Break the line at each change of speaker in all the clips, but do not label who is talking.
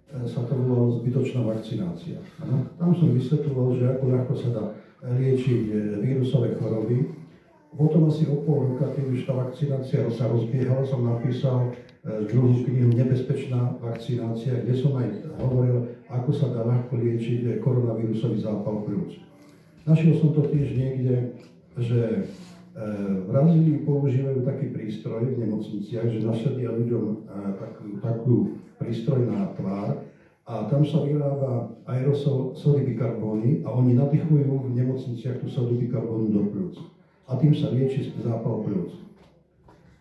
sa to volalo zbytočná vakcinácia. Ano? Tam som vysvetľoval, že ako ľahko sa dá liečiť vírusové choroby. Potom asi o pol roka, keď už tá vakcinácia sa rozbiehala, som napísal druhú knihu Nebezpečná vakcinácia, kde som aj hovoril, ako sa dá ľahko liečiť koronavírusový zápal pľúc. Našiel som to tiež niekde, že v Brazílii používajú taký prístroj v nemocniciach, že nasadia ľuďom takú prístroj na tvár a tam sa vyrába aerosol sódy bikarbóny a oni nadýchujú v nemocniciach tú sódu bikarbónu do pľúc. A tým sa lieči zápal pľúc.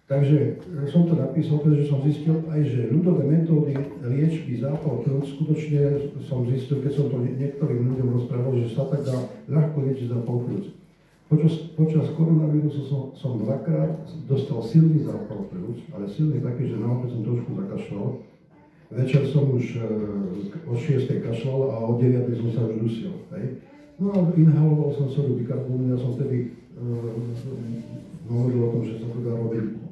Takže som to napísal, pretože som zistil aj, že ľudové metódy liečby zápal pľúc skutočne som zistil, keď som to niektorým ľuďom rozprával, že sa tak dá ľahko liečiť zápal pľúc. Počas koronavírusu som dvakrát dostal silný zápal pľúc, ale silný taký, že naopak som trošku zakašľal. Večer som už o 6. kašľal a o 9. som sa už dusil. Hej. No a inhaloval som sódu bikarbónu, ja som vtedy hovoril o tom, že sa to dá robiť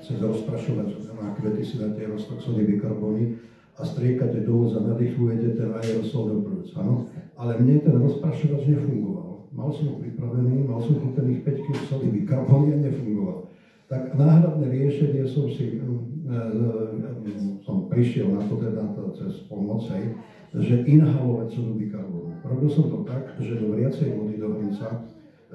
cez rozprašovač, na kvety si dáte roztok sódy bikarbóny a striekate do úza, nadýchujete ten aerosol do pľúc, áno. Ale mne ten rozprašovač nefungoval. Mal som ho pripravený, mal som kúpených 5 kg sódy bikarbóny a nefungoval. Tak náhradné riešenie som prišiel na to teda cez pomoc, že inhalovať sódu bikarbónu. Robil som to tak, že do vriacej vody do hrnca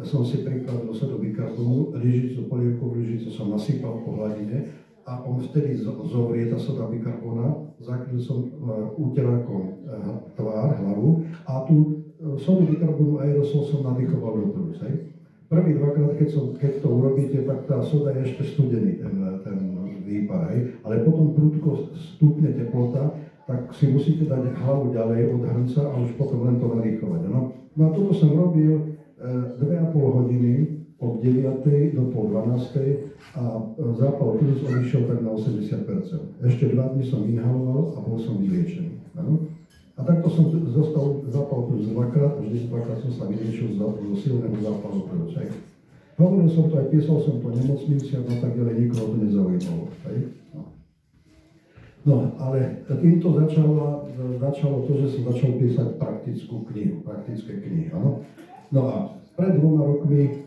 som si pripravil sódu bikarbónu, lyžicu, polievkovú lyžicu som nasypal po hladine a on vtedy zovrie tá sóda bikarbóna, zakryl som úterákom tvár, hlavu a tú sódu bikarbónu aerosol som nadýchoval do pľúc. Prvý dvakrát, keď to urobíte, tak tá soda je ešte studený, ten výpar, ale potom prudko stupne teplota, tak si musíte dať hlavu ďalej od hrnca a už potom len to nadýchovať. No a toto som robil 2,5 hodiny od 9. do pol 12. a zápal pľúc odišiel tak na 80%. Ešte 2 dni som inhaloval a bol som vyliečený. No? A takto som zostal zápal pľúc dvakrát, vždy dvakrát som sa vyliečil zo silného zápalu pľúc. Hovoril som to aj, písal som to nemocniciam a tak ďalej, nikoho to nezaujímalo. No, ale týmto začalo to, že som začal písať praktické knihy, áno. No a pred 2 rokmi,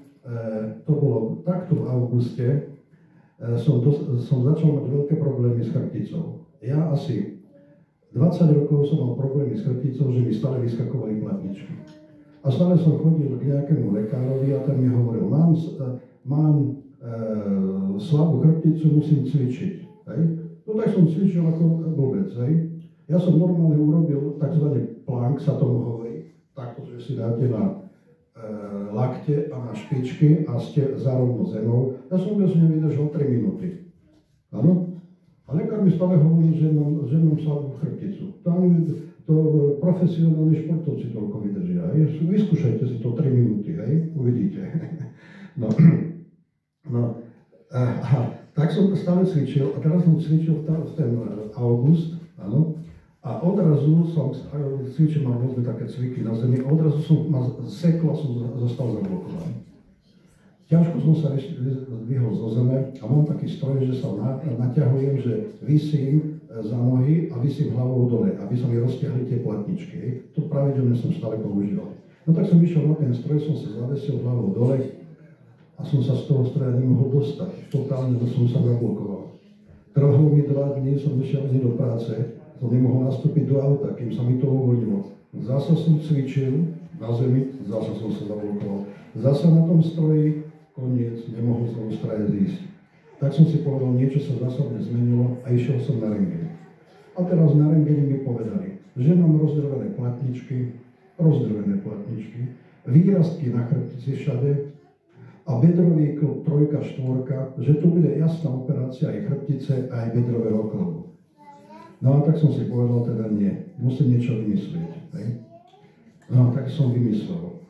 to bolo takto v auguste, som začal mať veľké problémy s chrbticou. Ja asi 20 rokov som mal problémy s chrbticou, že mi stále vyskakovali platničky. A stále som chodil k nejakému lekárovi a ten mi hovoril, mám slabú chrbticu, musím cvičiť. Hej? No tak som cvičil ako blbec. Hej? Ja som normálne urobil tzv. Plank, sa tomu hovorí, takto, že si dáte na lakte a na špičky a ste zarovno zemou. Ja som vôbec nevydržal 3 minúty. Áno? A lekár mi stále hovoril, že mám slabú chrbticu. To profesionálni športovci toľko vydržia. Vyskúšajte si to 3 minúty, hej? Uvidíte. Tak som stále cvičil a teraz som cvičil v ten august, áno. A odrazu som cvičil, mám rôzne také cviky na zemi, a odrazu som ma seklo a som zostal zablokovaný. Ťažko som sa vyhol zo zeme a mám taký stroj, že sa naťahujem, že visím za nohy a visím hlavou dole, aby sa mi roztiahli tie platničky. To pravidelne som stále používal. No tak som išiel na ten stroj, som sa zavesil hlavou dole a som sa z toho stroja nemohol dostať. Totálne som sa zablokoval. Trvalo mi 2 dní, som išiel do práce, som nemohol nastúpiť do auta, kým sa mi to uvoľnilo. Zasa som cvičil na zemi, zasa som sa zablokoval. Zasa na tom stroji, koniec, nemohol som z stroja zísť. Tak som si povedal, niečo sa zásadne zmenilo a išiel som na rentgen. A teraz na rentgene mi povedali, že mám rozdrvené platničky, výrastky na chrbtici všade a bedrový klb 3, 4, že tu bude jasná operácia aj chrbtice, aj bedrového klbu. No a tak som si povedal, teda nie, musím niečo vymyslieť. Hej? No a tak som vymyslel.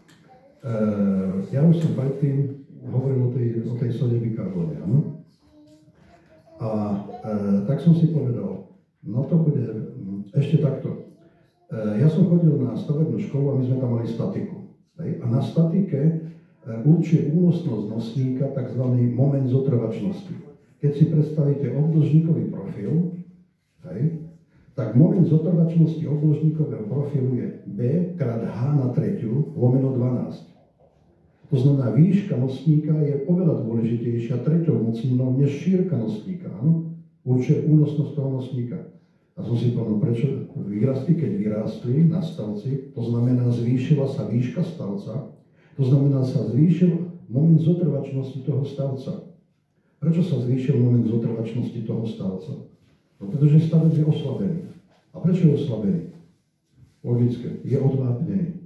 Ja už som predtým hovoril o tej sóde bikarbóne, áno? A tak som si povedal, no to bude ešte takto. Ja som chodil na stavebnú školu a my sme tam mali statiku. Hej? A na statike určuje únosnosť nosníka tzv. Moment zotrvačnosti. Keď si predstavíte obdĺžnikový profil, hej, tak moment zotrvačnosti obložníkového profilu je B krát H na tretiu lomeno 12. To znamená, výška nosníka je oveľa dôležitejšia treťou mocninou než šírka nosníka. Áno? Určuje únosnosť toho nosníka. A som si povedal, prečo výrasty, keď vyrástli na stavci, to znamená, zvýšila sa výška stavca, to znamená, sa zvýšil moment zotrvačnosti toho stavca. Prečo sa zvýšil moment zotrvačnosti toho stavca? No, pretože stavec je oslabený. A prečo je oslabený? Logické, je odvápnený.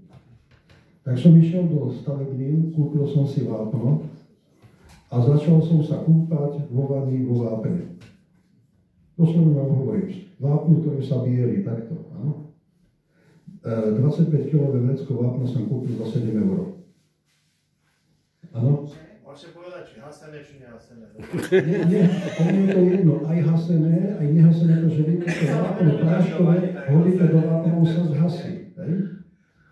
Tak som išiel do stavebnín, kúpil som si vápno a začal som sa kúpať vo vani vo vápne. To som vám hovorím. Vápnu, ktoré sa bieli, takto. Áno? 25-kilové vrecko vápna som kúpil za 7 €. Áno?
Môžete povedať, či hasené, či nehasené.
Nie, ono je to jedno, aj hasené, aj nehasené, to, že vy to vápno pláškové hodíte do vápna, ono sa zhasí.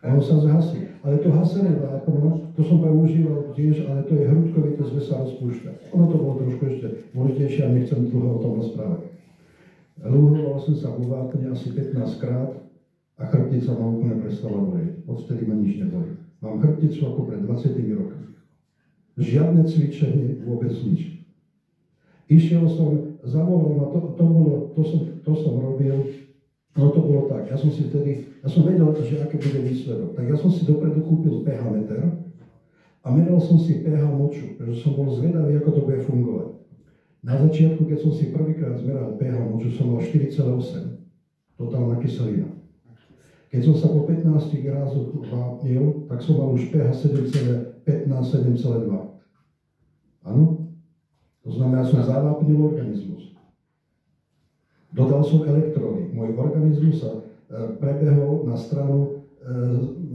Ono sa zhasí. Ale to hasené vápno, to som používal tiež, ale to je hrudkovité, zve sa rozpúšťa. Ono to bolo trošku ešte dôležitejšie a nechcem dlho o tom rozprávať. Luhoval som sa vo vápne asi 15 krát a chrbtica ma úplne prestala bolieť. Odvtedy ma nič nebolí. Mám chrbticu ako pred 20 rokmi. Žiadne cvičenie, vôbec nič. Išiel som, zavolal ma, to som robil, no to bolo tak, ja som vedel, že aký bude výsledok. Tak ja som si dopredu kúpil pH meter a meral som si pH moču, pretože som bol zvedavý, ako to bude fungovať. Na začiatku, keď som si prvýkrát zmeral pH moču, som mal 4,8, totálna kyselina. Keď som sa po 15 rázoch vápnil, tak som mal už pH 7,2. Áno? To znamená, som zavápnil organizmus. Dodal som elektróny. Môj organizmus sa prebehol na stranu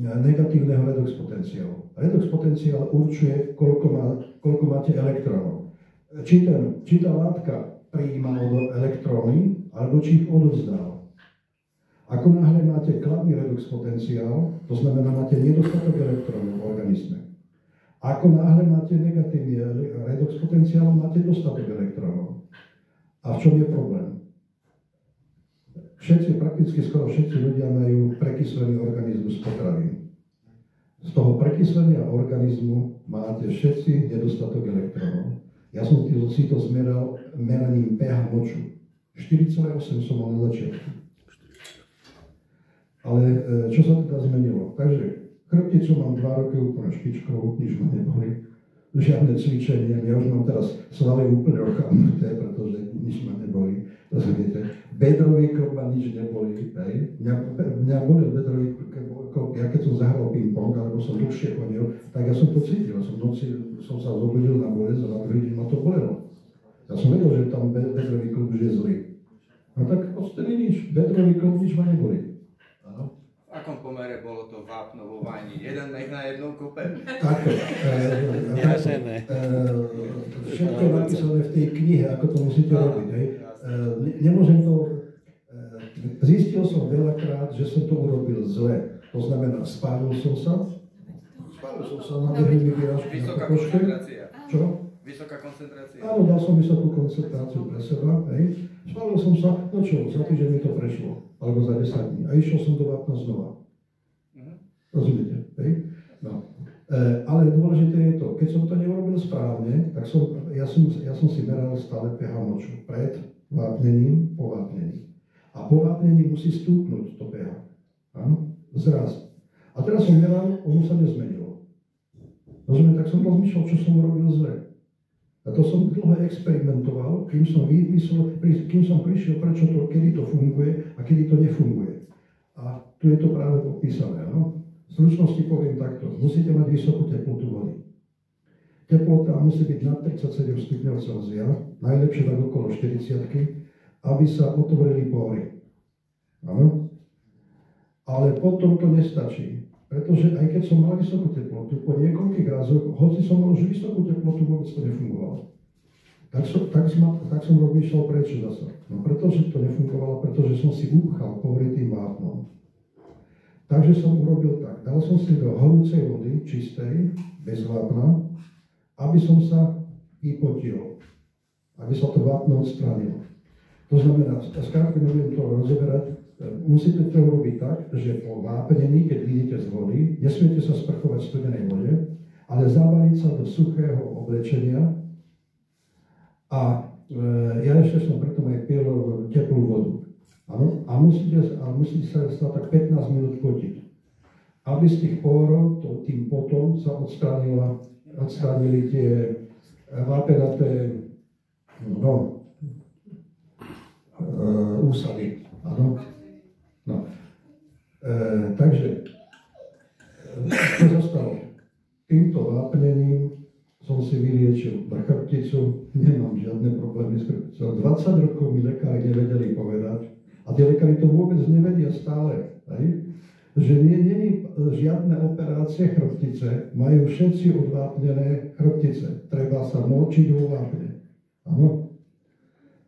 negatívneho redox potenciálu. Redox potenciál určuje, koľko máte elektrónov. Či tá látka prijíma elektróny, alebo či ich odovzdal. Ako náhle máte kladný redox potenciál, to znamená, máte nedostatok elektrónov v organizme. Ako náhle máte negatívny redox potenciál, máte dostatok elektrónov. A v čom je problém? Prakticky skoro všetci ľudia majú prekyslený organizmus potravín. Z toho prekyslenia organizmu máte všetci nedostatok elektrónov. Ja som si to zmeral meraním pH moču. 4,8 som mal na začiatku. Ale čo sa teda zmenilo? Takže chrbticu mám 2 roky úplne špičkovú, nič ma neboli. Žiadne cvičenie, ja už mám teraz svaly úplne ochabnuté, pretože nič ma neboli. Rozumiete? Bedrový klop ma nič neboli. Mňa bolel bedrový klop, ja keď som zahral ping-pong, alebo som dlhšie chodil, tak ja som to cítil. V noci som sa zobudil na bolesť a na druhý deň ma to bolelo. Ja som vedel, že tam bedrový klop už je zlý. No tak odtedy nič, bedrový klop nič ma neboli.
V akom pomere bolo to vápno vo vani? Jeden mech na jednom kupe?
Tako. Všetko je napísané v tej knihe, ako to musíte robiť. Nemôžem to... Zistil som veľakrát, že som to urobil zle. To znamená, spálil som sa, nabehli mi výražky na pokožke.
Koncentrácia.
Čo?
Vysoká koncentrácia.
Áno, dal som vysokú koncentráciu pre seba. Spálil som sa, no čo, za týždeň mi to prešlo. Alebo za 10 dní. A išiel som do vápna znova. Rozumiete? No. Ale dôležité je to, keď som to neurobil správne, tak ja som si meral stále pH moču. Pred vápnením, po vápnení. A po vápnení musí stúpnuť to pH. Áno? Zraz. A teraz som meral, ono sa nezmenilo. Rozumiete? Tak som rozmýšľal, čo som urobil zle. A to som dlho experimentoval, kým som prišiel, kedy to funguje a kedy to nefunguje. A tu je to práve popísané. No? V stručnosti poviem takto. Musíte mať vysokú teplotu vody. Teplota musí byť nad 37 stupňov Celzia, najlepšie tak okolo 40, aby sa otvorili pory. Áno? Ale potom to nestačí. Pretože aj keď som mal vysokú teplotu, po niekoľkých razoch, hoci som mal už vysokú teplotu, vôbec to nefungovalo. Tak som rozmýšľal prečo zase. No pretože to nefungovalo, pretože som si upchal pory tým vápnom. Takže som urobil tak. Dal som si do horúcej vody, čistej, bez vápna, aby som sa vypotil. Aby sa to vápno odstránilo. To znamená, skrátka nebudem to rozoberať, musíte to urobiť tak, že po vápnení, keď vidíte z vody, nesmiete sa sprchovať v studenej vode, ale zabaliť sa do suchého oblečenia a ja ešte som preto aj pil teplú vodu. Áno? A musíte sa tak 15 minút potiť. Aby z tých pórov tým potom sa odstránili tie vápenaté úsady. Áno? No. Takže, čo sa stalo? Týmto vápnením som si vyliečil chrbticu, nemám žiadne problémy s chrbticou. 20 rokov mi lekári nevedeli povedať, a tie lekári to vôbec nevedia stále, že nie je žiadne operácie chrbtice, majú všetci odvápnené chrbtice. Treba sa močiť vo vápne. Áno?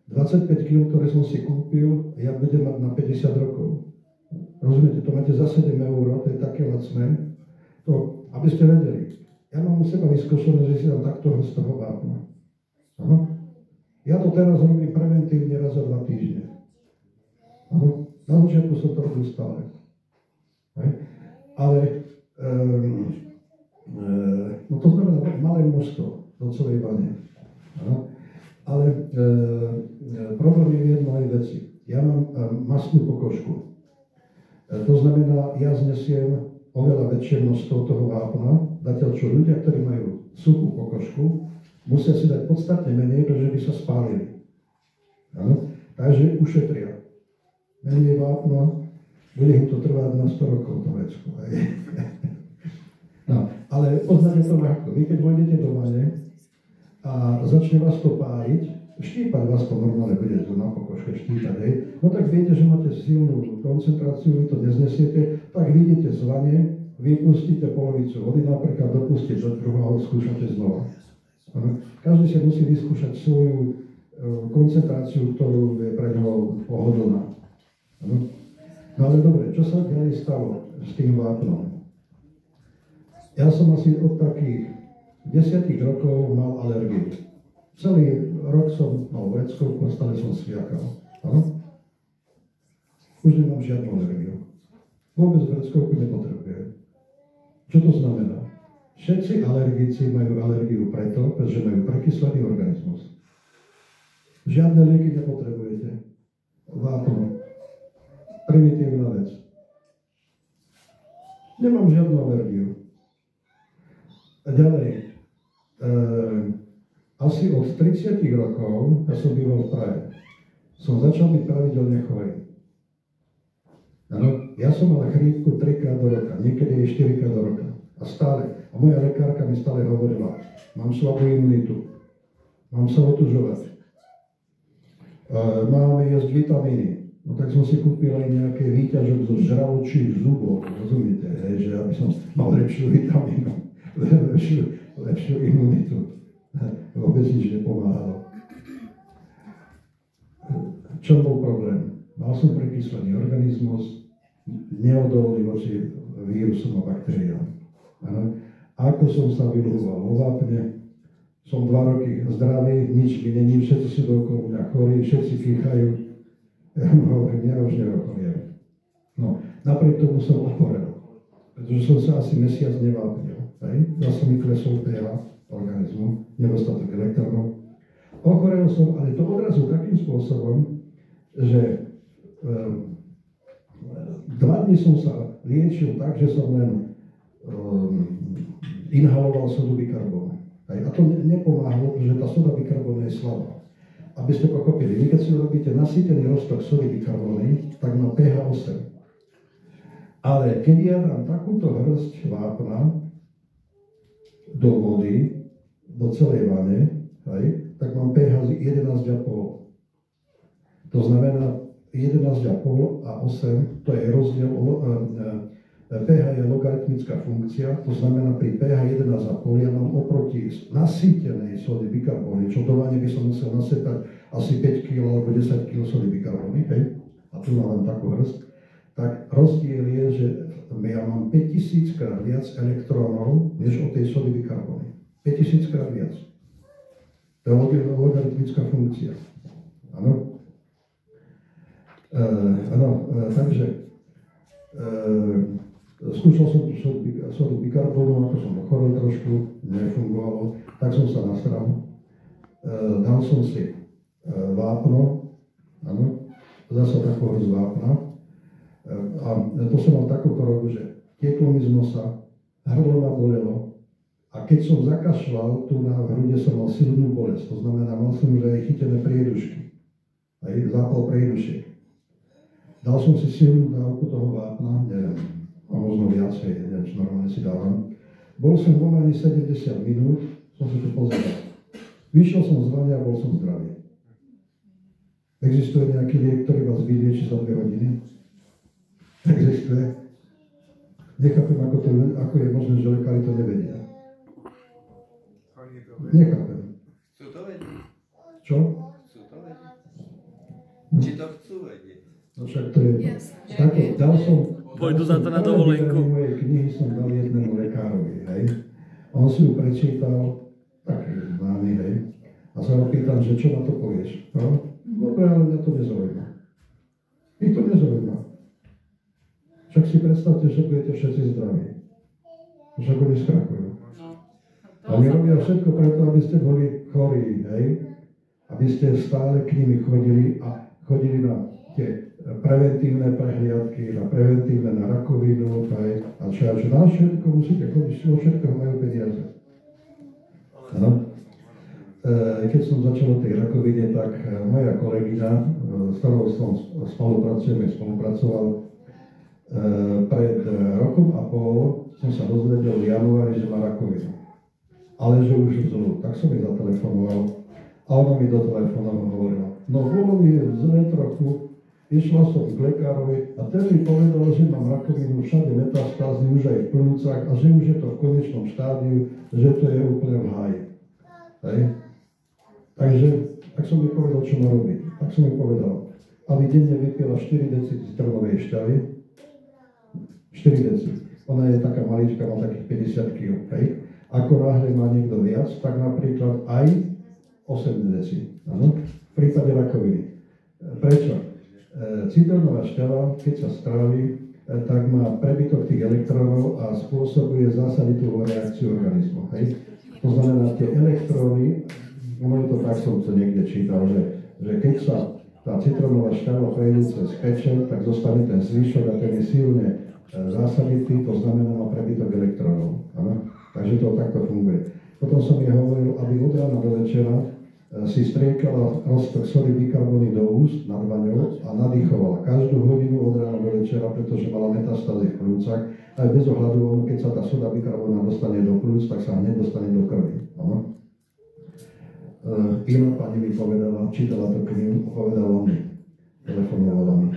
25 kg, ktoré som si kúpil, ja budem mať na 50 rokov. Rozumiete, to máte za 7 eur, to je také lacné. To, aby ste vedeli, ja mám u seba vyskúšané, že si dám takto hrst toho vápna. Áno? Ja to teraz robím preventívne raz za 2 týždne. Áno? Na začiatku som to robil stále. Ale no to znamená malé množstvo do celej vane. Áno? Ale problém je v jednej veci. Ja mám mastnú pokožku. To znamená, ja znesiem oveľa väčšie množstvo toho vápna, zatiaľ čo ľudia, ktorí majú suchú pokožku, musia si dať podstatne menej, pretože by sa spálili. Áno? Takže ušetria. Menej vápna, bude im to trvať na 100 rokov, to vecko. No, ale poznáte to ľahko. Vy keď vojdete do vane a začne vás to páliť, štípať vás to normálne bude na pokožke štípať, no tak viete, že máte silnú koncentráciu, vy to neznesiete, tak vyjdete z vane, vypustíte polovicu vody, napríklad dopustíte do druhu a skúšate znova. Každý si musí vyskúšať svoju koncentráciu, ktorú je pre neho pohodlná. No ale dobre, čo sa ďalej stalo s tým vápnom? Ja som asi od takých 10 rokov mal alergiu. Celý rok som mal vreckovku a stále som sviakal. Áno? Už nemám žiadnu alergiu. Vôbec vreckovku nepotrebujem. Čo to znamená? Všetci alergici majú alergiu preto, pretože majú prekyslený organizmus. Žiadne lieky nepotrebujete. Vápno. Primitívna vec. Nemám žiadnu alergiu. A ďalej. Asi od 30 rokov, ja som býval v Prahe, som začal byť pravidelne chorý. Áno, ja som mal chrípku 3-krát do roka, niekedy aj 4-krát do roka. A stále. A moja lekárka mi stále hovorila, mám slabú imunitu, mám sa otužovať, máme jesť vitamíny. No tak som si kúpil aj nejaké výťažok zo žraločích zubov, rozumiete, že aby som mal lepšiu vitamínu, lepšiu imunitu. Vôbec nič nepomáhalo. Čo bol problém? Mal som prekyslený organizmus, neodolný voči vírusom a baktériám. Ako som sa vylúval vo vápne, som 2 roky zdravý, nič mi není, všetci sú dookola mňa chorí, všetci kýchajú. Ja mu hovorím, ja už neochoriem. No, napriek tomu som ochorel, pretože som sa asi mesiac nevápnil. Ja som mi klesol pH organizmu, nedostatok elektrónov. Ochorel som, ale to odrazu takým spôsobom, že 2 dni som sa liečil tak, že som len inhaloval sodu bikarbónu. A to nepomáhalo, pretože tá soda bikarbónu je slabá. Aby ste pochopili, vy keď si robíte nasýtený roztok sody bikarbóny, tak má pH 8. Ale keď ja dám takúto hrst vápna do vody, do celej vane, tak mám pH 11,5. To znamená 11,5 a 8, to je rozdiel, pH je logaritmická funkcia, to znamená pri pH 11,5 ja mám oproti nasýtenej sody bikarbóny, čo do vane by som musel nasypať asi 5 kg alebo 10 kg sody bikarbóny, a tu mám len takú hrst, tak rozdiel je, že ja mám 5000 krát viac elektrónov, než od tej sody bikarbóny. 5000 krát viac. To je logaritmická funkcia. Áno? Takže skúšal som tú sodu bikarbónu, ako som ochorel trošku, nefungovalo, tak som sa nasral. Dal som si vápno, zasa takú hrz vápna. A to som mal takú chorobu, že tieklo mi z nosa, hrdlo ma bolelo. A keď som zakašľal, tu na hrude som mal silnú bolesť. To znamená, mal som už aj chytené priedušky. Aj zápal priedušiek. Dal som si silnú dávku toho vápna, neviem, a možno viacej, neviem, čo normálne si dávam. Bol som v omani 70 minút, som si to pozeral. Vyšiel som z vania a bol som zdravý. Existuje nejaký liek, ktorý vás vylieči za 2 hodiny? Existuje. Nechápem, ako je možné, že lekári to nevedia. Nechápem.
Chcú to vedieť?
Čo?
Chcú to vedieť? Či to chcú vedieť?
No však to je... Tako, dal som...
Pôjdu za to na dovolenku.
Mojej knihy som dal jednému lekárovi, hej. On si ju prečítal, taký známy, hej. A sa ho pýtam, že čo na to povieš? No? Dobre, ale mňa to nezaujíma. Ich to nezaujíma. Však si predstavte, že budete všetci zdraví. Však oni skrachujú. A oni robia všetko preto, aby ste boli chorí, hej? Aby ste stále k nimi chodili na tie preventívne prehliadky, na preventívne, na rakovinu, hej? A čo na všetko musíte chodiť, vo všetkého majú peniaze. Áno? Keď som začal o tej rakovine, tak moja kolegyňa, s ktorou som spolupracoval, pred rokom a pol som sa dozvedel v januári, že má rakovinu. Ale že už zlú. Tak som jej zatelefonoval a ona mi do telefónu hovorila. No bolo mi zle trochu, išla som k lekárovi a ten mi povedal, že mám rakovinu, všade metastázy, už aj v plúcach a že už je to v konečnom štádiu, že to je úplne v háji. Hej? Takže, tak som mi povedal, čo má robiť. Tak som mi povedal, aby denne vypila 4 deci citronovej šťavy. 4 deci. Ona je taká malička, má takých 50 kg. Hej? Ako náhle má niekto viac, tak napríklad aj 8 deci. Áno? V prípade rakoviny. Prečo? Citronová šťava, keď sa strávi, tak má prebytok tých elektrónov a spôsobuje zásaditú reakciu organizmu. Hej? To znamená, tie elektróny, ono je to tak, som to niekde čítal, že keď sa tá citronová šťava prejde cez pečeň, tak zostane ten zvyšok a ten je silne zásaditý, to znamená má prebytok elektrónov. Áno? Takže to takto funguje. Potom som jej hovoril, aby od rána do večera si striekala roztok sody bikarbóny do úst nad vaňou a nadýchovala každú hodinu od rána do večera, pretože mala metastázy v plúcach. Aj bez ohľadu, keď sa tá soda bikarbóna dostane do plúc, tak sa hneď dostane do krvi. Iná pani mi povedala, čítala to knihu, povedala mi, telefonovala mi,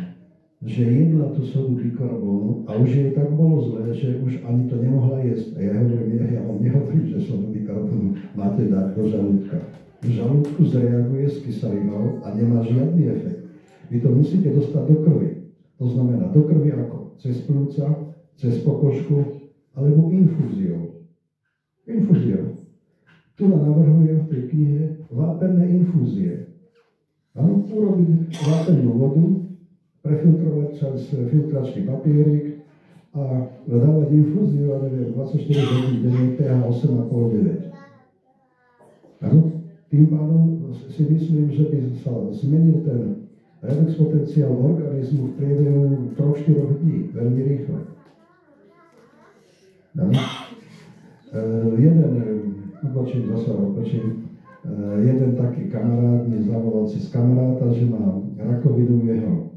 že jedla tú sodu bikarbónu a už jej tak bolo zle, že už ani to nemohla jesť. A ja vám nehovorím, že sodu bikarbónu máte dať do žalúdka. V žalúdku zreaguje s kyselinou a nemá žiadny efekt. Vy to musíte dostať do krvi. To znamená do krvi ako? Cez plúca, cez pokožku alebo infúziou. Infúziou. Tu nám navrhujem v tej knihe vápenné infúzie. Áno, urobiť vápennú vodu, prefiltrovať cez filtračný papierik a dávať infúziu, ja neviem, 24 hodín denne, pH 8,5-9. Áno? Tým pádom si myslím, že by sa zmenil ten redox potenciál organizmu v priebehu 3-4 dní, veľmi rýchlo. Áno? Jeden taký kamarát mi zavolal si z kamaráta, že má rakovinu jeho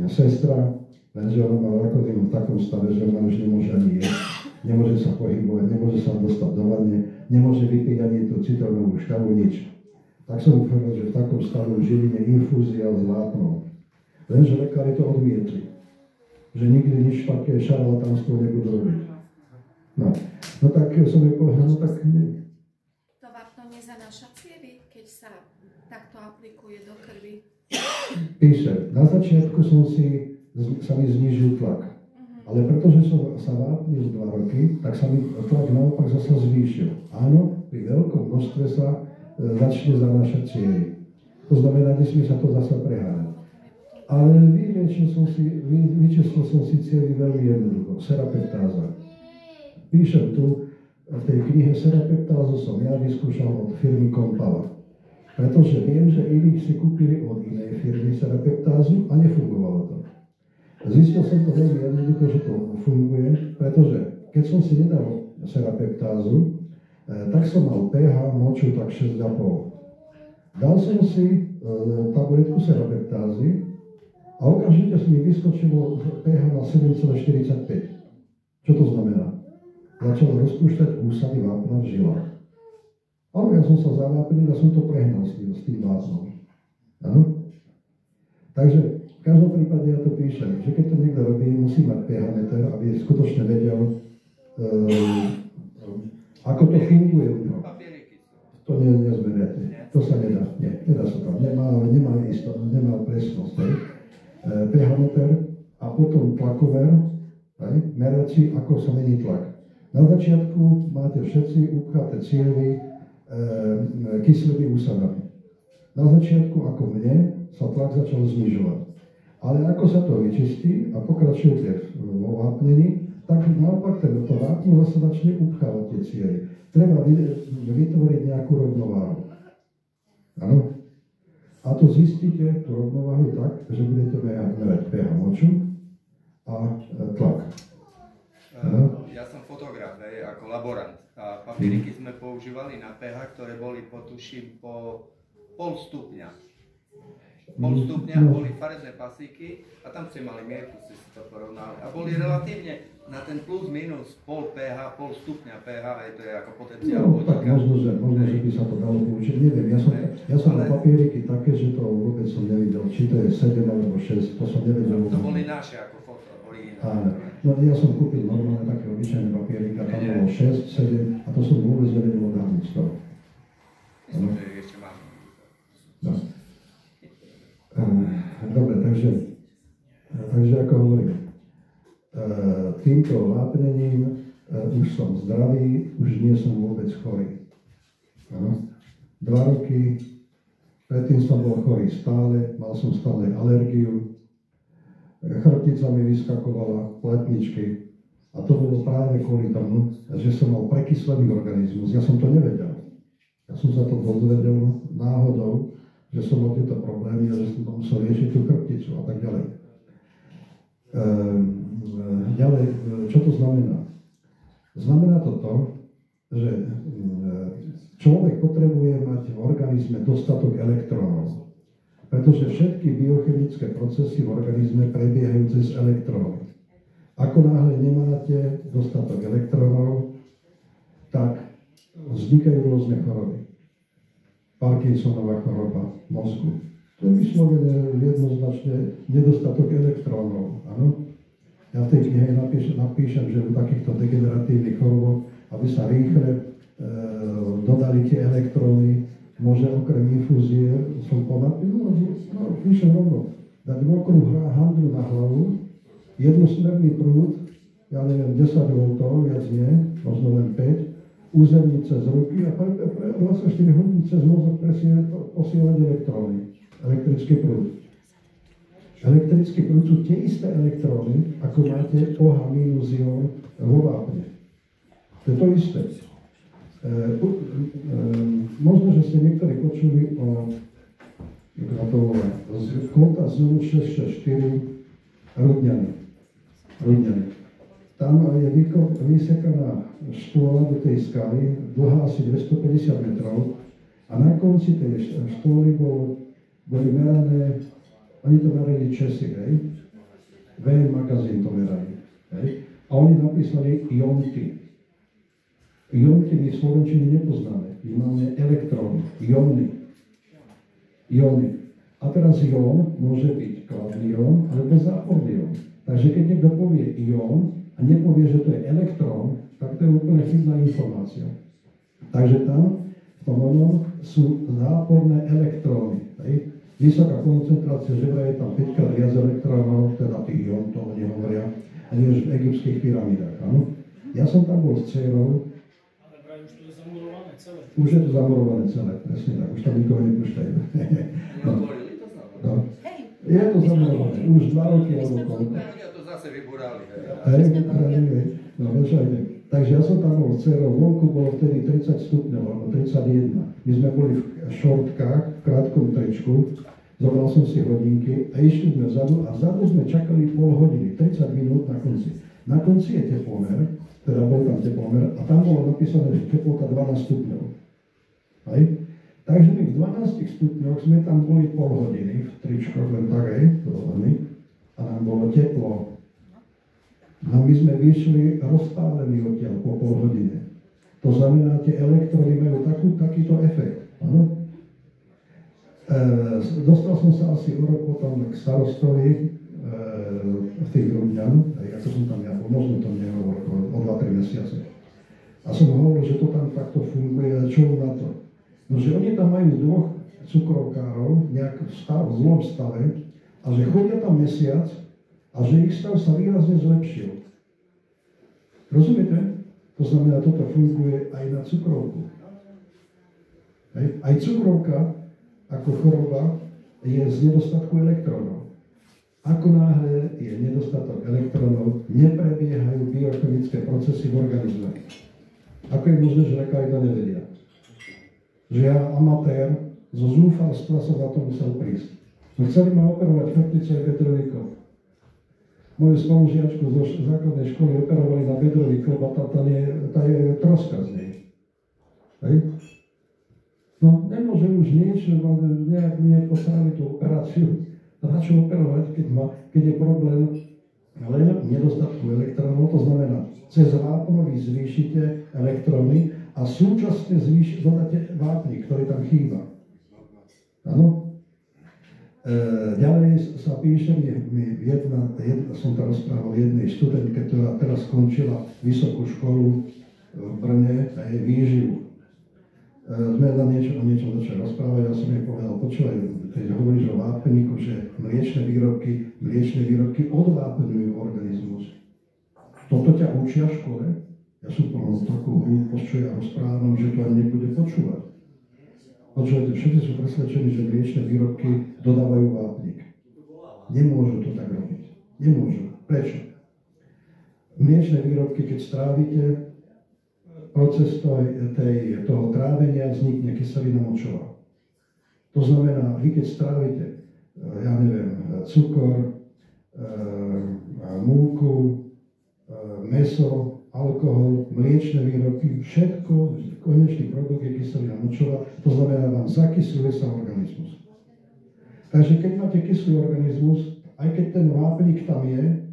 sestra, lenže ona má rakovinu v takom stave, že ona už nemôže ani jesť, nemôže sa pohybovať, nemôže sa dostať do vane, nemôže vypiť ani tú citronovú šťavu, nič. Tak som povedal, že v takom stave v Žiline infúzia s vápnom. Lenže lekári to odmietli, že nikdy nič také šarlatánstvo nebudú robiť. No tak som jej povedal, no tak nie.
To vápno nezanáša cievy, keď sa takto aplikuje do krvi?
Píše, na začiatku sa mi znížil tlak, ale pretože som sa vápnil 2 roky, tak sa mi tlak naopak zasa zvýšil. Áno, pri veľkom množstve sa začne zanášať cievy. To znamená, nesmie sa to zasa preháňať. Ale vyčistil som si cievy veľmi jednoducho. Serapeptáza. Píšem tu, v tej knihe serapeptázu som ja vyskúšal od firmy Kompala. Pretože viem, že iní si kúpili od inej firmy serapeptázu a nefungovalo to. Zistil som to veľmi jednoducho, že to funguje, pretože keď som si nedal serapeptázu, tak som mal pH moču tak 6,5. Dal som si tabletku serapeptázy a okamžite mi vyskočilo pH na 7,45. Čo to znamená? Začal rozpúšťať úsady vápna v žilách. Ale ja som sa zavápnil a som to prehnal s tým vápnom. Áno? Takže v každom prípade ja to píšem, že keď to niekto robí, musí mať pH meter, aby skutočne vedel, ako to funguje u neho. To nezmeriate. To sa nedá. Nie, nedá sa tam. Nemá presnosť. pH meter a potom tlakomer, merací, ako sa mení tlak. Na začiatku máte všetci upchaté cievy kyslými úsadami. Na začiatku, ako mne, sa tlak začal znižovať. Ale ako sa to vyčistí a pokračujete vo vápnení, tak naopak to vápno zase začne upchávať tie cievy. Treba vytvoriť nejakú rovnováhu. Áno? A to zistíte, tú rovnováhu tak, že budete merať pH moču a tlak.
Ja som fotograf, ako laborant. A papieriky sme používali na pH, ktoré boli, potuším, po pol stupňa. Pol stupňa boli farebné pasíky a tam ste mali mierku, ste si to porovnali. A boli relatívne na ten plus minus pol pH, pol stupňa pH, to je ako potenciál vodíka.
Možno, že by sa to dalo poučiť. Neviem, ja som na papieriky také, že to vôbec som nevidel, či to je 7 alebo 6, to som nevedel.
To boli naše ako foto, originál.
Áno. No ja som kúpil normálne také obyčajné papierika, tam bolo 6, 7 a to som vôbec nevedel odhadnúť z toho.
Myslím, že ešte mám.
No. Dobre, takže ako hovorím, týmto vápnením už som zdravý, už nie som vôbec chorý. 2 roky, predtým som bol chorý stále, mal som stále alergiu, chrbtica mi vyskakovala, pletničky a to bolo práve kvôli tomu, že som mal prekyslený organizmus. Ja som to nevedel. Ja som sa to dozvedel náhodou, že som mal tieto problémy a že som to musel riešiť tú chrbticu a tak ďalej. Ďalej, čo to znamená? Znamená to to, že človek potrebuje mať v organizme dostatok elektrónov, pretože všetky biochemické procesy v organizme prebiehajú cez elektróny. Ako náhle nemáte dostatok elektrónov, tak vznikajú rôzne choroby. Parkinsonová choroba mozgu. To je vyslovene jednoznačne nedostatok elektrónov. Áno? Ja v tej knihe napíšem, že u takýchto degeneratívnych chorôb, aby sa rýchle dodali tie elektróny, môže okrem infúzie, som píšem rovno, dať mokrú handru na hlavu, jednosmerný prúd, ja neviem, 10 V, viac nie, možno len 5, území cez ruky a 24 hodín cez mozog posielať elektróny, elektrický prúd. Elektrický prúd sú tie isté elektróny, ako máte OH minus ión vo vápne. To je to isté. Možno, že ste niektorí počuli o konta ZUL 664 Rudňany. Tam je vysekaná štôla do tej skaly, dlhá asi 250 metrov a na konci tej štôly boli merané, oni to merali Česi, hej? VM magazín to merali, hej? A oni napísali ionty. Ionty my v slovenčine nepoznáme, my máme elektróny, ióny. A teraz ión môže byť kladný ión alebo záporný ión. Takže keď niekto povie ión, a nepovie, že to je elektrón, tak to je úplne chybná informácia. Takže tam v tom onom sú záporné elektróny. Hej? Vysoká koncentrácia, že je tam 5-krát viac elektrónov, teda tých ión, to oni hovoria, než v egyptských pyramidách. Áno? Ja som tam bol s dcerou.
Ale vraj už to je zamurované celé.
Už je to zamurované celé, presne tak, už tam nikoho nepúšťajú.
Neotvorili to znovu?
No. Je to zamorované, už 2 roky alebo koľko.
Ľudia to zase vybúrali.
No, takže ja som tam bol s dcerou, vonku bolo vtedy 30 stupňov, alebo 31. My sme boli v šortkách, v krátkom tričku, zobral som si hodinky a išli sme vzadu a vzadu sme čakali pol hodiny, 30 minút na konci. Na konci je teplomer, teda bol tam teplomer a tam bolo napísané, že teplota 12 stupňov. Hej? Takže my v 12 stupňoch sme tam boli pol hodiny v tričkoch, len tak aj, a nám bolo teplo. No my sme vyšli rozpálení odtiaľ po pol hodine. To znamená, tie elektrony majú takýto efekt. Áno? Dostal som sa asi o rok potom k starostovi v tých Ľubňan, ako som tam ja bol, možno to nehovoril, o 2-3 mesiace. A som hovoril, že to tam takto funguje, a čo na to? No, že oni tam majú 2 cukrovkárov nejak v zlom stave a že chodia tam mesiac a že ich stav sa výrazne zlepšil. Rozumiete? To znamená, toto funguje aj na cukrovku. Hej. Aj cukrovka ako choroba je z nedostatku elektrónov. Ako náhle je nedostatok elektrónov, neprebiehajú biochemické procesy v organizme. Ako je možné, že lekári to nevedia? Že ja, amatér, zo zúfalstva som na to musel prísť. No chceli ma operovať chrbtice a bedrový. Moju spolužiačku zo základnej školy operovali na bedrový klb a tá je troska z nej. Hej? No, nemôže už nič, nejak mi posrali tú operáciu. Na čo operovať, keď je problém len nedostatku elektrónov, to znamená, cez vápnový zvýšite elektróny a súčasne dodáte vápnik, ktorý tam chýba. Áno? Ďalej sa píše, som to rozprával jednej študentke, ktorá teraz skončila vysokú školu v Brne a je výživu. Sme o niečom začali rozprávať, ja som jej povedal, počúvaj, keď hovoríš o vápniku, že mliečne výrobky odvápňujú organizmus. Toto ťa učia v škole? Ja som plnou takú hlúposť, čo ja rozprávam, že to ani nebude počúvať. Počúvajte, všetci sú presvedčení, že mliečne výrobky dodávajú vápnik. Nemôžu to tak robiť. Nemôžu. Prečo? Mliečne výrobky, keď strávite, proces toho trávenia vznikne kyselina močová. To znamená, vy keď strávite, ja neviem, cukor, múku, mäso, alkohol, mliečne výrobky, všetko, konečný produkt je kyselina močová, to znamená, vám zakysluje sa organizmus. Takže keď máte kyslý organizmus, aj keď ten vápnik tam je,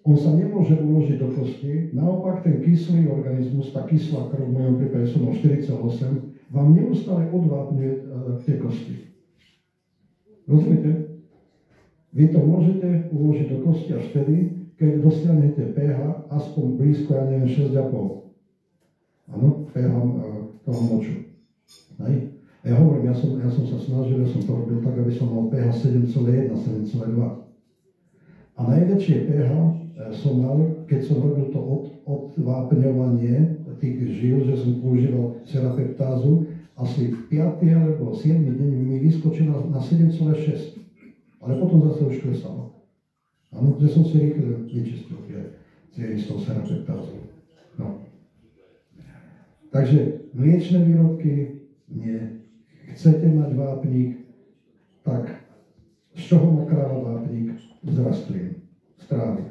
on sa nemôže uložiť do kosti, naopak ten kyslý organizmus, tá kyslá krv, v mojom prípade som mal 4,8, vám neustále odvápňuje tie kosti. Rozumiete? Vy to môžete uložiť do kosti až vtedy, keď dosiahnete pH aspoň blízko, ja neviem, 6,5. Áno, pH toho moču. Hej? A ja hovorím, ja som sa snažil, ja som to robil tak, aby som mal pH 7,1, 7,2. A najväčšie pH som mal, keď som robil to odvápňovanie tých žil, že som používal serapeptázu, asi v 5. alebo 7. deň mi vyskočil na 7,6. Ale potom zase už klesalo. Áno, že som si rýchle vyčistil tie istou serapeptázou. No. Takže mliečne výrobky nie. Chcete mať vápnik, tak z čoho má kráva vápnik? Z rastlín, z trávy.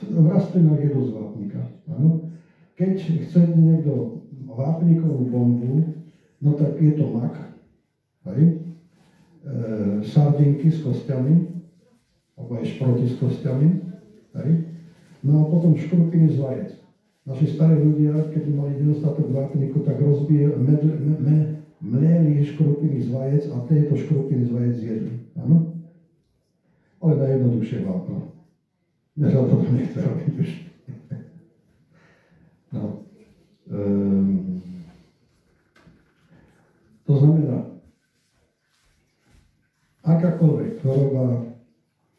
V rastlinách je dosť vápnika. Áno? Keď chce niekto vápnikovú bombu, no tak je to mak, sardinky s kostiami, alebo aj šproty s kostiami, no a potom škrupiny z vajec. Naši starí ľudia, keď mali nedostatok vápniku, tak mlieli škrupiny z vajec a tieto škrupiny z vajec zjedli. Áno? Ale najjednoduchšie vápno. Nežal to nechce robiť už. No. To znamená, akákoľvek choroba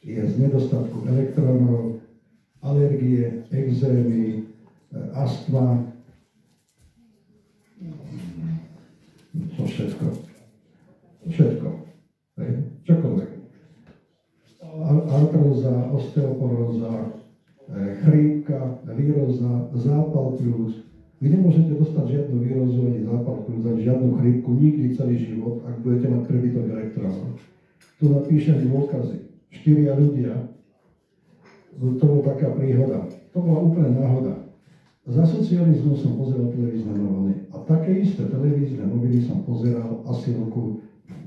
je z nedostatku elektrónov, alergie, ekzémy, astma, to všetko. Čokoľvek. artróza, osteoporóza, chrípka, víroza, zápal pľúc. Vy nemôžete dostať žiadnu vírozu, ani zápal pľúc, ani žiadnu chrípku nikdy celý život, ak budete mať prebytok elektrónov. Tu napíšem dôkazy. 4 ľudia, to bola taká príhoda. To bola úplne náhoda. Za socializmu som pozeral televízne noviny a také isté televízne noviny som pozeral asi v roku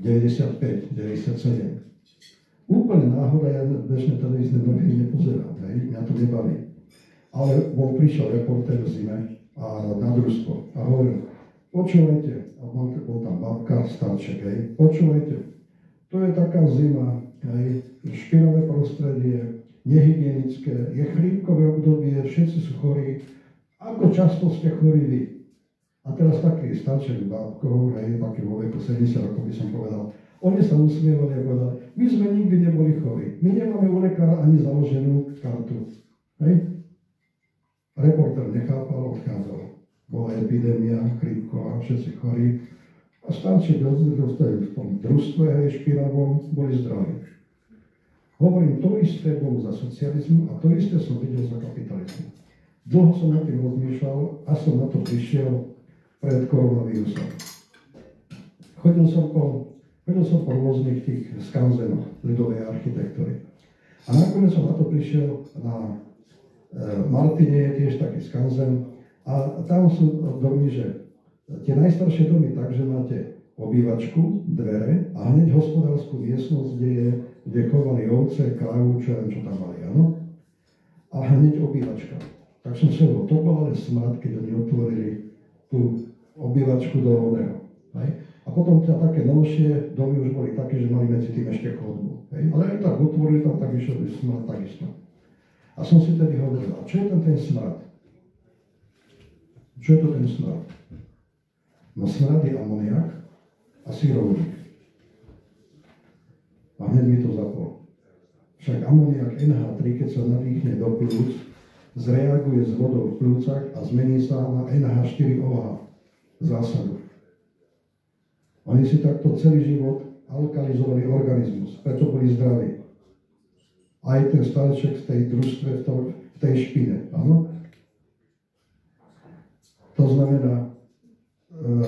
95, 97. Úplne náhoda, ja bežné televízne noviny nepozerám, mňa to nebaví. Ale prišiel reportér v zime na družstvo a hovoril, počúvajte, a bol tam babka, starček, počúvajte, to je taká zima, špinavé prostredie, nehygienické, je chrípkové obdobie, všetci sú chorí, ako často ste chorí vy? A teraz taký starček s bábkou, taký vo veku 70 rokov by som povedal, oni sa usmievali a povedali, my sme nikdy neboli chorí, my nemáme u lekára ani založenú kartu. Reportér nechápal, odchádzal. Bola epidémia, chrípková, všetci chorí. A starček v tom družstve špinavom boli zdraví. Hovorím, to isté bolo za socializmu a to isté som videl za kapitalizmu. Dlho som na tým rozmýšľal a som na to prišiel pred koronavírusom. Chodil som po rôznych tých skanzenoch ľudovej architektúry. A nakoniec som na to prišiel na Martine, je tiež taký skanzen. A tam sú domy, že tie najstaršie domy tak, že máte obývačku, dvere a hneď hospodárskú miestnosť, kde chovali ovce, krávu, čo tam mali, áno? A hneď obývačka. Tak som si hovoril, to bol ale smrad, keď oni otvorili tú obývačku do oného. A potom také novšie domy už boli také, že mali medzi tým ešte chodbu. Ale aj tak otvorili tam, tak išiel by smrad takisto. A som si tedy hovoril, a čo je ten smrad? Čo je to ten smrad? No smrad je amoniak a sírovodík. A hneď mi to zapolo. Však amoniak NH3, keď sa nadýchne do pľúc, zreaguje s vodou v pľúcach a zmení sa na NH4OH zásadu. Oni si takto celý život alkalizovali organizmus, preto boli zdraví. Aj ten starček v tej družstve, v tej špine, áno? To znamená,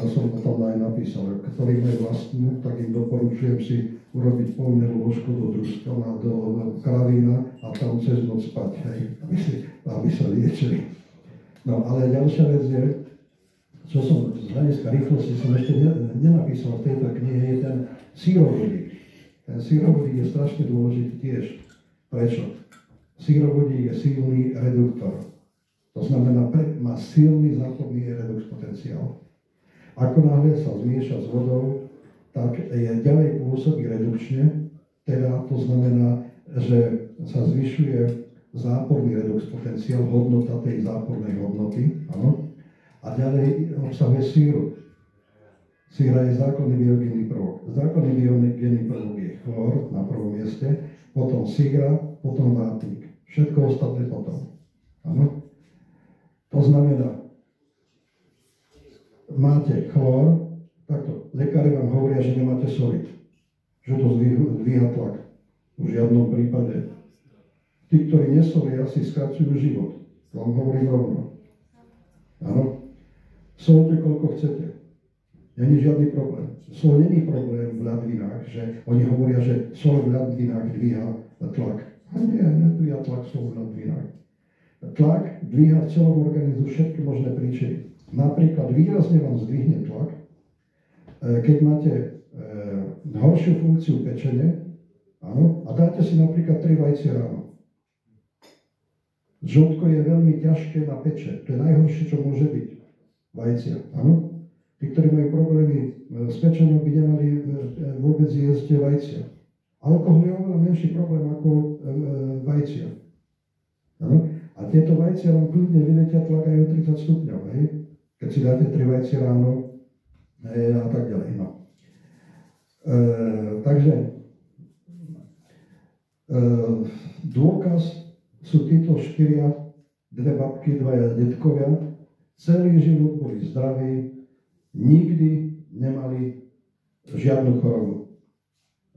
som to tam aj napísal, ktorí majú vlastnú, tak im doporučujem si urobiť polnú ložku do družstva, do kravína a tam cez noc spať, aby sa liečili. No ale ďalšia vec je, čo som z hľadiska rýchlosti som ešte nenapísal v tejto knihe, je ten sírovodík. Ten sírovodík je strašne dôležitý tiež. Prečo? Sírovodík je silný reduktor. To znamená, má silný záporný redox potenciál. Ako náhle sa zmieša s vodou, tak ďalej pôsobí redukčne, teda to znamená, že sa zvyšuje záporný redox potenciál, hodnota tej zápornej hodnoty, áno? A ďalej obsahuje síru. Síra je základný biogénny prvok. Základný biogénny prvok je chlór na prvom mieste, potom síra, potom vápnik. Všetko ostatné potom. Áno? To znamená, máte chlór, takto, lekári vám hovoria, že nemáte soliť, že to zdvíha tlak. V žiadnom prípade. Tí, ktorí nesolia, si skracujú život. To vám hovorím rovno. Áno? Solte koľko chcete. Není žiadny problém. Sol není problém v ľadvinách, že oni hovoria, že sol v ľadvinách dvíha tlak. A nie, nedvíha tlak sol v ľadvinách. Tlak dvíha v celom organizmu všetky možné príčiny. Napríklad výrazne vám zdvihne tlak, keď máte horšiu funkciu pečene, áno, a dáte si napríklad 3 vajcia ráno. Žltko je veľmi ťažké na peče. To je najhoršie, čo môže byť. Vajcia, áno. Tí, ktorí majú problémy s pečenou, by nemali vôbec jesť vajcia. Alkohol je oveľa menší problém ako vajcia. Áno. A tieto vajcia vám kľudne vyletia tlak aj o 30 stupňov, hej? Keď si dáte 3 vajcia ráno a tak ďalej. No. Takže dôkaz sú títo 4, 2 babky, 2 detkovia, celý život boli zdraví, nikdy nemali žiadnu chorobu.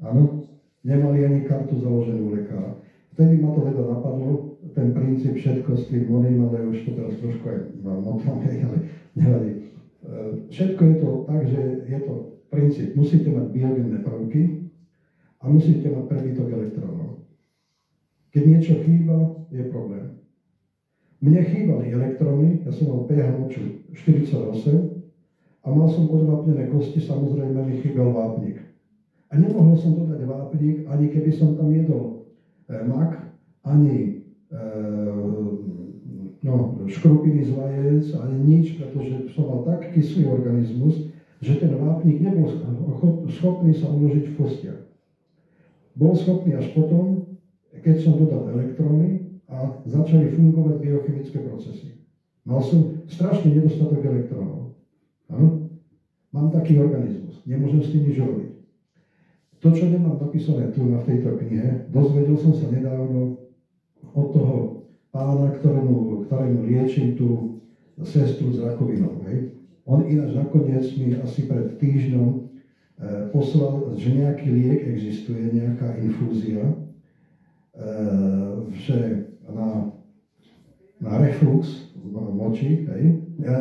Áno? Nemali ani kartu založenú u lekára. Vtedy ma to teda napadlo, ten princíp všetko s tým oným, ale už to teraz trošku aj motom, ale nevadí. Všetko je to tak, že je to princíp. Musíte mať biogenné prvky a musíte mať prebytok elektrónov. Keď niečo chýba, je problém. Mne chýbali elektróny, ja som mal pH moču 48 a mal som odvápnené kosti, samozrejme mi chýbal vápnik. A nemohol som dodať vápnik, ani keby som tam jedol mak, ani škrupiny z vajec, ani nič, pretože som mal tak kyslý organizmus, že ten vápnik nebol schopný sa uložiť v kostiach. Bol schopný až potom, keď som dodal elektróny a začali fungovať biochemické procesy. Mal som strašný nedostatok elektrónov. Mám taký organizmus, nemôžem s tým nič robiť. To, čo nemám napísané tu v tejto knihe, dozvedel som sa nedávno od toho pána, ktorému liečím tú sestru s rakovinou. Hej. On ináč nakoniec mi asi pred týždňom poslal, že nejaký liek existuje, nejaká infúzia, že na reflux moči,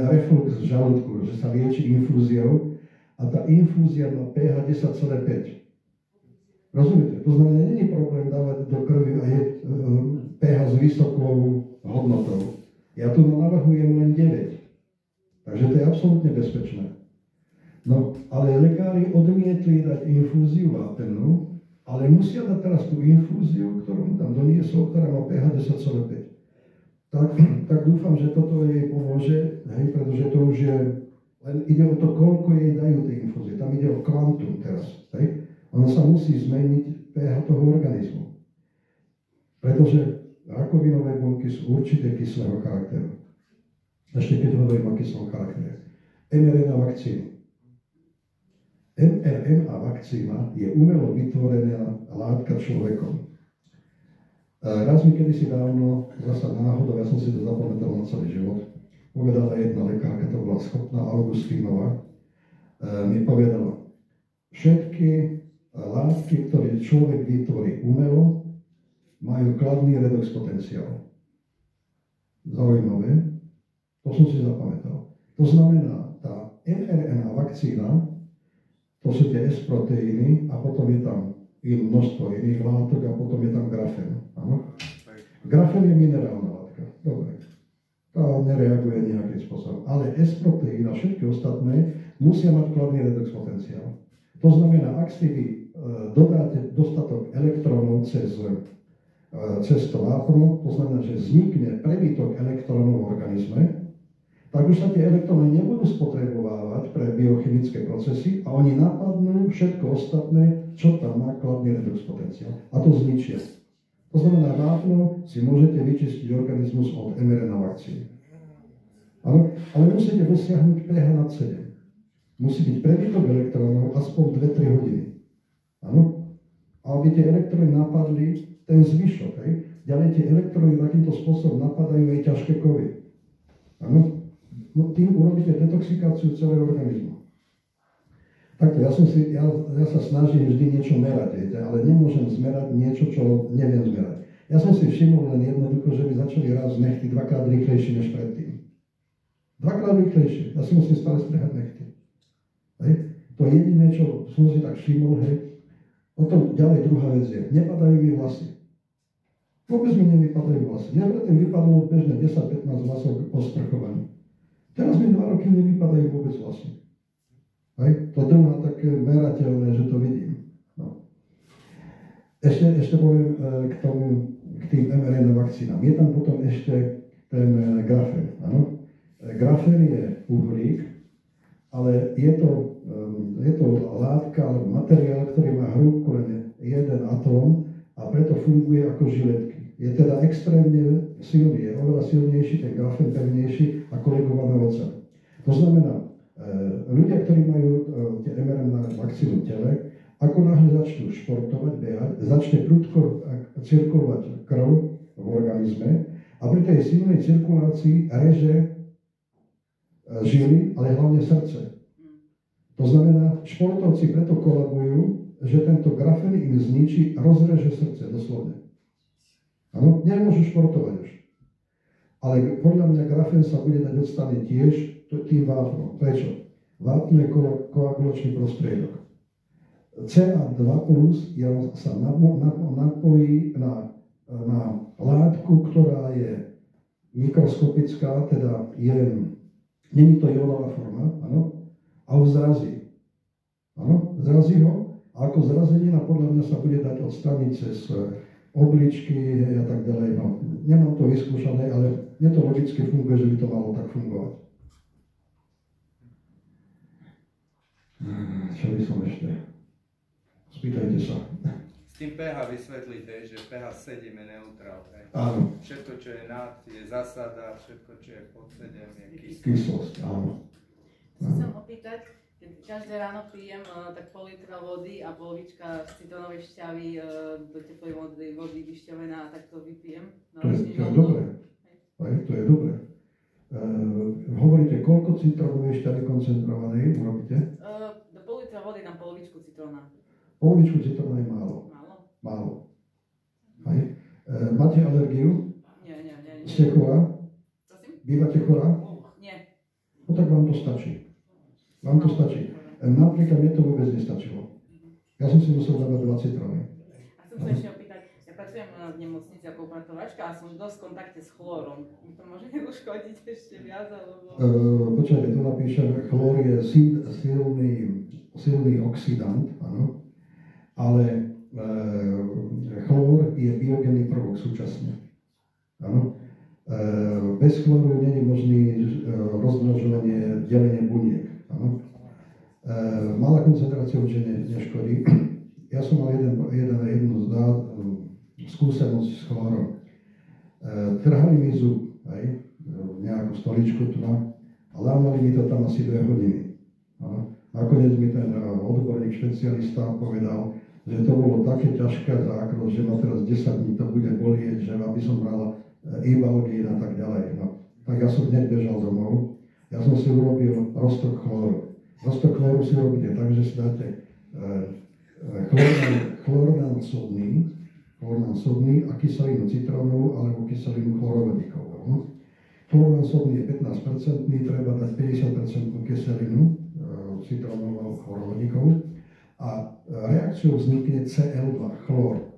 reflux v žalúdku, že sa lieči infúziou a tá infúzia má pH 10,5. Rozumiete? To znamená, nie je problém dávať do krvi a je pH s vysokou hodnotou. Ja tu navrhujem len 9. Takže to je absolútne bezpečné. No, ale lekári odmietli dať infúziu vápennú, ale musia dať teraz tú infúziu, ktorú mu tam doniesol, ktorá má pH 10,5. Tak dúfam, že toto jej pomôže, hej, pretože to už je, len ide o to, koľko jej dajú tej infúzie. Tam ide o kvantum teraz, hej. Ono sa musí zmeniť pH toho organizmu. Pretože rakovinové bunky sú určite kyslého charakteru. Ešte keď hovorím o kyslom charaktere. mRNA vakcíny. mRNA vakcína je umelo vytvorená látka človekom. Raz mi kedysi dávno, zasa náhodou, ja som si to zapamätal na celý život, povedala jedna lekárka, to bola schopná Augustínova, mi povedala, všetky látky, ktoré človek vytvorí umelo, majú kladný redox potenciál. Zaujímavé, to som si zapamätal. To znamená, tá mRNA vakcína, to sú tie S-proteíny a potom je tam množstvo iných látok a potom je tam grafén. Áno? Grafén je minerálna látka. Dobre. Tá nereaguje nejakým spôsobom. Ale S-proteín a všetky ostatné musia mať kladný redox potenciál. To znamená, ak si vy dodáte dostatok elektrónov cez to vápno, to znamená, že vznikne prebytok elektrónov v organizme, tak už sa tie elektróny nebudú spotrebovávať pre biochemické procesy a oni napadnú všetko ostatné, čo tam má kladný redox potenciál. A to zničia. To znamená, vápno si môžete vyčistiť organizmus od mRNA vakcíny. Ale musíte dosiahnuť pH nad 7. Musí byť prebytok elektrónov aspoň 2-3 hodiny. Áno? A aby tie elektróny napadli ten zvyšok. Hej? Ďalej tie elektróny takýmto spôsobom napadajú aj ťažké kovy. Áno? Tým urobíte detoxikáciu celého organizmu. Takto, ja sa snažím vždy niečo merať, ale nemôžem zmerať niečo, čo neviem zmerať. Ja som si všimol len jednoducho, že by začali rásť nechty dvakrát rýchlejšie než predtým. Dvakrát rýchlejšie. Ja si musím stále strihať nechty. Hej. To je jediné, čo som si tak všimol, hej. Potom ďalej druhá vec je, nepadajú mi vlasy. Vôbec mi nevypadajú vlasy. Mne predtým vypadalo bežne 10-15 vlasov po sprchovaní. Teraz mi 2 roky nevypadajú vôbec vlasy. Hej. To druhá také merateľné, že to vidím. No. Ešte poviem k tým mRNA vakcínám. Je tam potom ešte ten grafén. Áno? Grafén je uhlík, ale je to látka alebo materiál, ktorý má hrúbku len jeden atóm a preto funguje ako žiletky. Je teda extrémne silný, je oveľa silnejší, ten grafén pevnejší ako legovaná oceľ. To znamená, ľudia, ktorí majú tie mRNA vakcíny v tele, ako náhle začnú športovať, behať, začne prudko cirkulovať krv v organizme a pri tej silnej cirkulácii reže žily, ale hlavne srdce. To znamená, športovci preto kolabujú, že tento grafén im zničí, rozreže srdce doslovne. Áno, nemôžu športovať už. Ale podľa mňa grafen sa bude dať odstrániť tiež tým vápnom. Prečo? Vápno je koagulačný prostriedok. CA2 plus sa napojí na látku, ktorá je mikroskopická, teda není to ionová forma, áno, a ho zrazí. Áno, zrazí ho a ako zrazenina podľa mňa sa bude dať odstrániť cez obličky a tak ďalej. No, nemám to vyskúšané, ale mne to logicky funguje, že by to malo tak fungovať. Čo by som ešte? Spýtajte sa.
S tým pH vysvetlíte, že pH sedíme neutrál.
Áno.
Všetko, čo je nad, je zasada, všetko, čo je pod 7, je
kyslosť. Áno.
Chcem opýtať, keď každé ráno pijem tak pol litra vody a polovička citrónovej šťavy do teplej vody vyšťavená a tak to vypijem.
To je dobré. To je dobré. Hovoríte, koľko citrónovej šťavy koncentrovanej urobíte?
Do pol litra vody na polovičku citróna.
Polovičku citróna je málo. Málo. Máte alergiu?
Nie.
Ste chorá?
Prosím?
Bývate chorá?
Nie.
No tak vám to stačí. Napríklad mne to vôbec nestačilo. Ja som si musel dávať 2 citróny.
A chcem sa ešte opýtať, ja pracujem v nemocnici ako upratovačka a som dosť v kontakte s chlórom. Mi to môže neuškodiť ešte viac, alebo...
Počkajte, tu napíšem, chlór je silný oxidant, áno, ale chlór je biogénny prvok súčasne. Áno. Bez chlóru nie je možné rozmnožovanie, delenie buniek. Áno. Malá koncentrácia určite neškodí. Ja som mal jednu skúsenosť s chlorom. Trhali mi zub, nejakú stoličku tu a lámali mi to tam asi 2 hodiny. Áno. Nakoniec mi ten odborník, špecialista povedal, že to bolo také ťažké zákrok, že ma teraz 10 dní to bude bolieť, že aby som brala Ivalgín a tak ďalej. No. Tak ja som hneď bežal domov. Ja som si urobil roztok chlóru. Roztok chlóru si robíte tak, že si dáte chlornán sodný a kyselinu citrónovú alebo kyselinu chlorovodíkovú. Chlornán sodný je 15%, treba dať 50% kyselinu citrónovú alebo chlorovodíkovú a reakciou vznikne Cl2, chlór.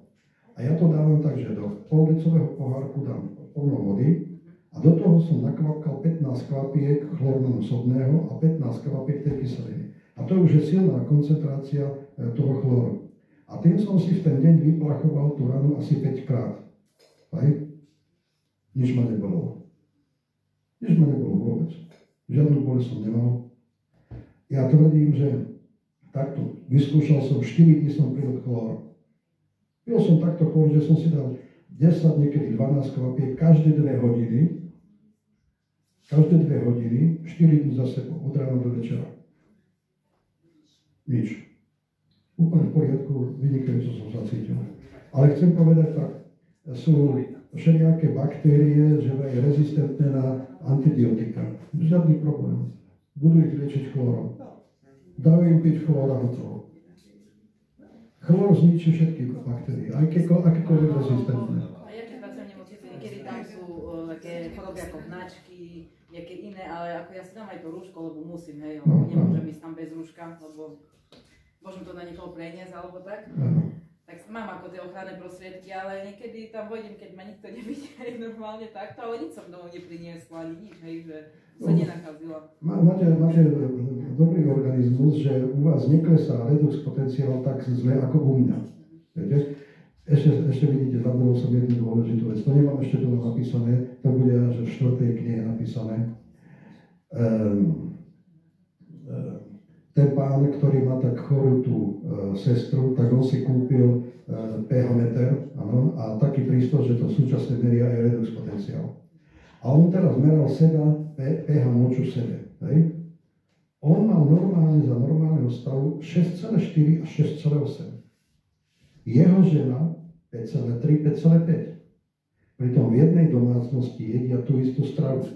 A ja to dávam tak, že do pol-licového pohárku dám plno vody a do toho som nakvapkal 15 kvapiek chlornánu sodného a 15 kvapiek tej kyseliny. A to už je silná koncentrácia toho chlóru. A tým som si v ten deň vyplachoval tú ranu asi 5 krát. Nič ma nebolo. Nič ma nebolo vôbec. Žiadnu bolesť som nemal. Ja tvrdím, že takto vyskúšal som 4 dní som pil chlór. Pil som takto chlór, že som si dal 10, niekedy 12 kvapiek každé 2 hodiny. Každé 2 hodiny, 4 dní za sebou, od rána do večera. Nič. Úplne v poriadku, vynikajúco som sa cítil. Ale chcem povedať tak, sú všelijaké baktérie, že aj rezistentné na antibiotika. Žiadny problém. Budú ich liečiť chlórom. Dajú im piť chlór a hotovo. Chlór zničí všetky baktérie, aj akékoľvek rezistentné.
A ja keď pracujem v nemocnici, niekedy tam sú také choroby ako hnačky, nejaké iné, ale ako ja si dám aj to rúško, lebo musím, hej, lebo nemôžem ísť tam bez rúška, lebo môžem to na niekoho preniesť alebo tak. Tak mám ako tie ochranné prostriedky, ale niekedy tam vojdem, keď ma nikto nevidie normálne takto, ale nič som domov nepriniesla, ani nič, hej, že sa nenakazila.
Máte dobrý organizmus, že u vás neklesá redox potenciál tak zle ako u mňa. Viete? Ešte vidíte, zabudol som jednu dôležitú vec. To nemám ešte tu napísané, to bude až v 4. knihe napísané. Ten pán, ktorý má tak chorú tú sestru, tak on si kúpil pH meter, áno, a taký prístroj, že to súčasne meria aj redox potenciál. A on teraz meral seba, pH moču sebe. Hej? On mal normálne za normálneho stavu 6,4 a 6,8. Jeho žena 5,3, 5,5. Pritom v jednej domácnosti jedia tú istú stravu.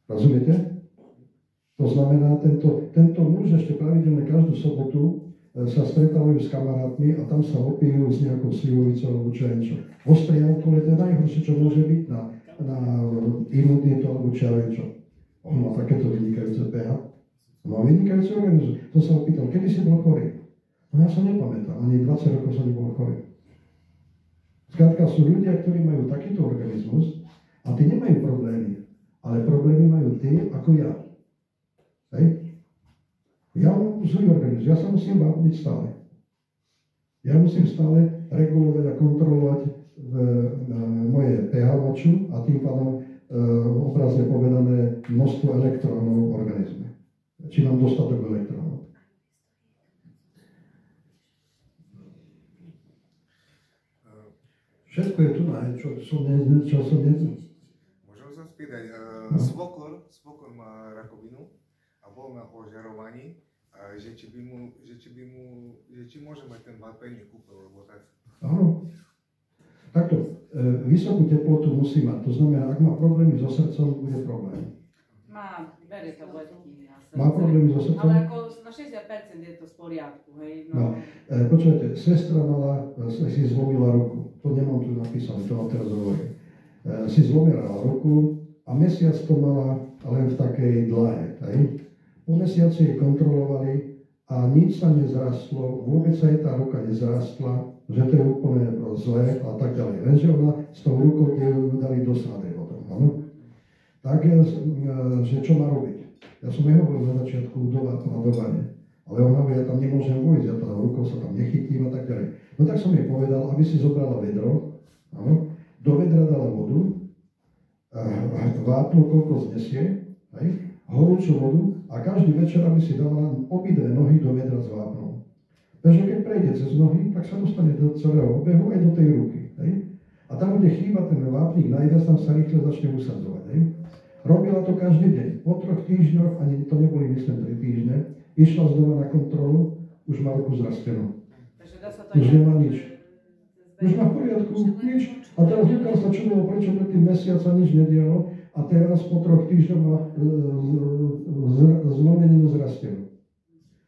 Rozumiete? To znamená, tento muž ešte pravidelne každú sobotu sa stretávajú s kamarátmi a tam sa opijú s nejakou slivovicou alebo čo je čo. Ostrie alkohol je to najhoršie, čo môže byť na imunitu alebo čo je čo. On má takéto vynikajúce pH. On má vynikajúce organizmus. To sa opýtal, kedy si bol chorý? No ja sa nepamätám, ani 20 rokov som nebol chorý. Skrátka sú ľudia, ktorí majú takýto organizmus a tí nemajú problémy, ale problémy majú tí ako ja. Hej? Ja mám svoj organizmus, ja sa musím vápniť stále. Ja musím stále regulovať a kontrolovať moje pH moču a tým pádom obrazne povedané množstvo elektrónov v organizme. Či mám dostatok elektrónov. Všetko je tu na čo som nezil.
Môžem sa spýtať, Svokor má rakovinu a bol na ožarovaní, že či môže mať ten vápeň kúpel, alebo tak.
Áno. Takto, vysokú teplotu musí mať, to znamená, ak má problémy so srdcom, bude problém.
Berie tabletky na srdce.
Má problémy so srdcom?
Ale ako na 60% je to v poriadku, hej. No.
Počujete, sestra si zlomila ruku, to nemám tu napísané, to vám teraz hovorím. Si zlomila ruku a mesiac to mala len v takej dlahe, hej. Po mesiaci jej kontrolovali a nič sa nezrastlo, vôbec sa jej tá ruka nezrastla, že to je úplne zlé a tak ďalej. Lenže ona s tou rukou ju dali do sády potom, áno. Tak, že čo má robiť? Ja som nehovoril na začiatku dovane, ale ona hovorí, ja tam nemôžem vojsť, ja tam rukou sa tam nechytím a tak ďalej. No tak som jej povedal, aby si zobrala vedro, áno, do vedra dala vodu, vápnu, koľko znesie, hej, horúcu vodu a každý večer, aby si dala obidve nohy do vedra s vápnou. Takže keď prejde cez nohy, tak sa dostane do celého obehu aj do tej ruky. Hej. A tam, kde chýba ten vápnik najviac, tam sa rýchle začne usadzovať. Hej. Robila to každý deň. Po 3 týždňoch, ani to neboli myslím 3 týždne, išla znova na kontrolu, už má ruku zrastenú. Už nemá nič. Už má v poriadku, nič. A teraz Lukáš sa čudoval, prečo predtým mesiac sa nič nedialo a teraz po 3 týždňoch má zlomeninu zrastenú.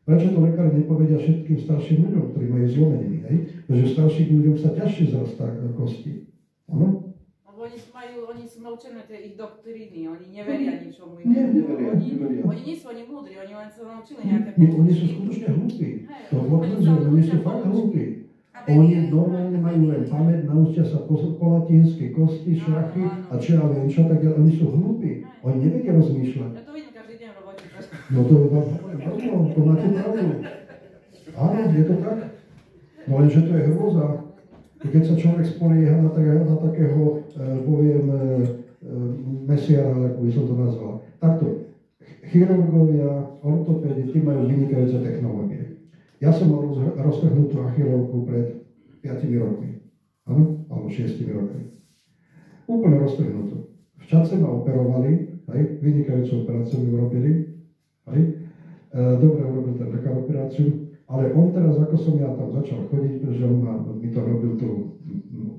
Prečo to lekári nepovedia všetkým starším ľuďom, ktorí majú zlomeniny, hej? Pretože starším ľuďom sa ťažšie zrastá kosti. Áno?
Lebo oni sú naučené tie ich doktríny, oni neveria ničomu inému. Oni nie sú ani múdri, oni len sa naučili nejaké
Nie, oni sú skutočne hlúpi. To potvrdzujem, oni sú fakt hlúpi. Oni normálne majú len pamäť, naučia sa po latinsky kosti, šachy a čo ja viem, čo tak ďalej. Oni sú hlúpi, oni nevedia rozmýšľať.
Ja to vidím každý deň v robote.
No to máte pravdu. Áno, je to tak. No lenže to je hrôza. Keď sa človek spolieha na takého, poviem, mesiara, ako by som to nazval. Takto, chirurgovia, ortopédi, tí majú vynikajúce technológie. Ja som mal roztrhnutú achilovku pred 5 rokmi. Áno? Alebo 6 rokmi. Úplne roztrhnutú. V Čadce ma operovali, hej, vynikajúcu operáciu mi urobili, hej. Dobre urobil ten lekár operáciu, ale on teraz, ako som ja tam začal chodiť, pretože on mi to robil tu,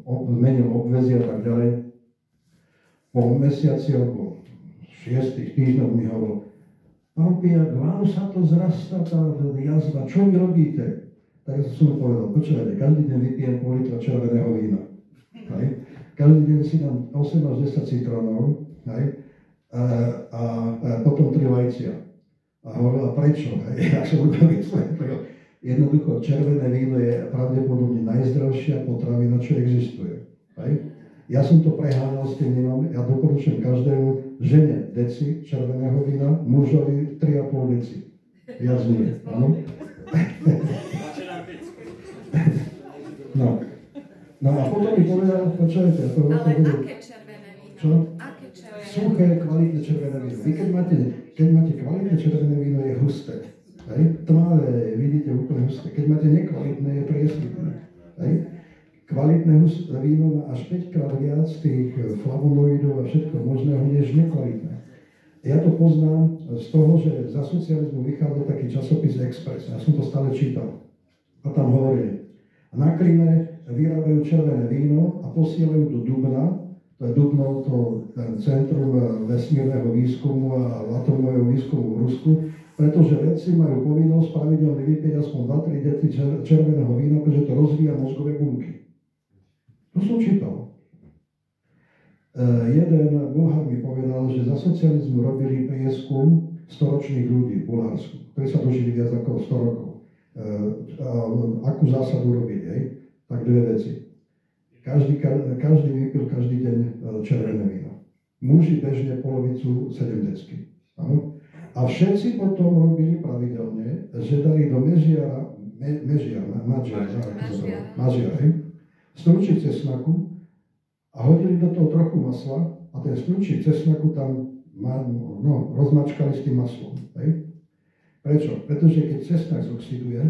zmenil obväzy a tak ďalej, po mesiaci alebo 6 týždňoch mi hovoril, pán Piak, vám sa to zrastá tá jazva, čo mi robíte? Tak som mu povedal, počúvajte, každý deň vypijem pol litra červeného vína. Hej. Každý deň si dám 8 až 10 citrónov, hej. A potom 3 vajcia. A hovorila, prečo? Hej. Ja som to vysvetlil. Jednoducho, červené víno je pravdepodobne najzdravšia potravina, čo existuje. Hej. Ja som to preháňal s tým vínom, ja doporučujem každému žene deci červeného vína, mužovi 3,5 deci. Viac nie, áno? No a potom mi povedal, počujete, ja to
Ale
budú...
aké červené víno?
Čo?
Aké červené?
Suché, kvalitné červené víno. Vy keď máte kvalitné červené víno, je husté. Hej? Tmavé, vidíte, úplne husté. Keď máte nekvalitné, je priesvitné. Hej? Kvalitné víno má až 5-krát viac tých flavonoidov a všetko možného, než nekvalitné. Ja to poznám z toho, že za socializmu vychádzal taký časopis Express. Ja som to stále čítal. A tam hovorili, na Kryme vyrábajú červené víno a posielajú do Dubna, to je Dubno, to centrum vesmírneho výskumu a atomového výskumu v Rusku, Pretože vedci majú povinnosť pravidelne vypiť aspoň 2-3 deci červeného vína, pretože to rozvíja mozgové bunky. To som čítal. Jeden Bulhár mi povedal, že za socializmu robili prieskum storočných ľudí v Bulharsku, ktorí sa dožili viac ako 100 rokov. Akú zásadu robiť, hej? Tak dve veci. Každý vypil každý deň červené víno. Muži bežne polovicu 7 decky. A všetci potom robili pravidelne, že dali do mažiara, strúčik cesnaku a hodili do toho trochu masla a ten strúčik cesnaku tam rozmačkali s tým maslom. Hej? Prečo? Pretože keď cesnak zoxiduje,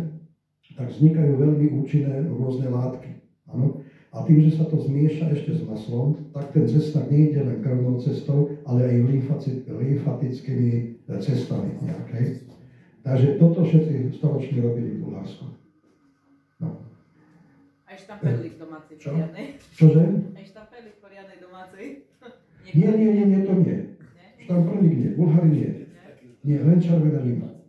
tak vznikajú veľmi účinné rôzne látky. Áno? A tým, že sa to zmieša ešte s maslom, tak ten cesnak nejde len krvnou cestou, ale aj lymfatickými cestami nejakej. Takže toto všetci storoční robili v Bulharsku. No.
Aj štamperlik domácej poriadnej.
Čože?
Aj štamperlik poriadnej domácej.
Nie, to nie. Štamperlik nie, Bulhári nie. Nie, len červené víno.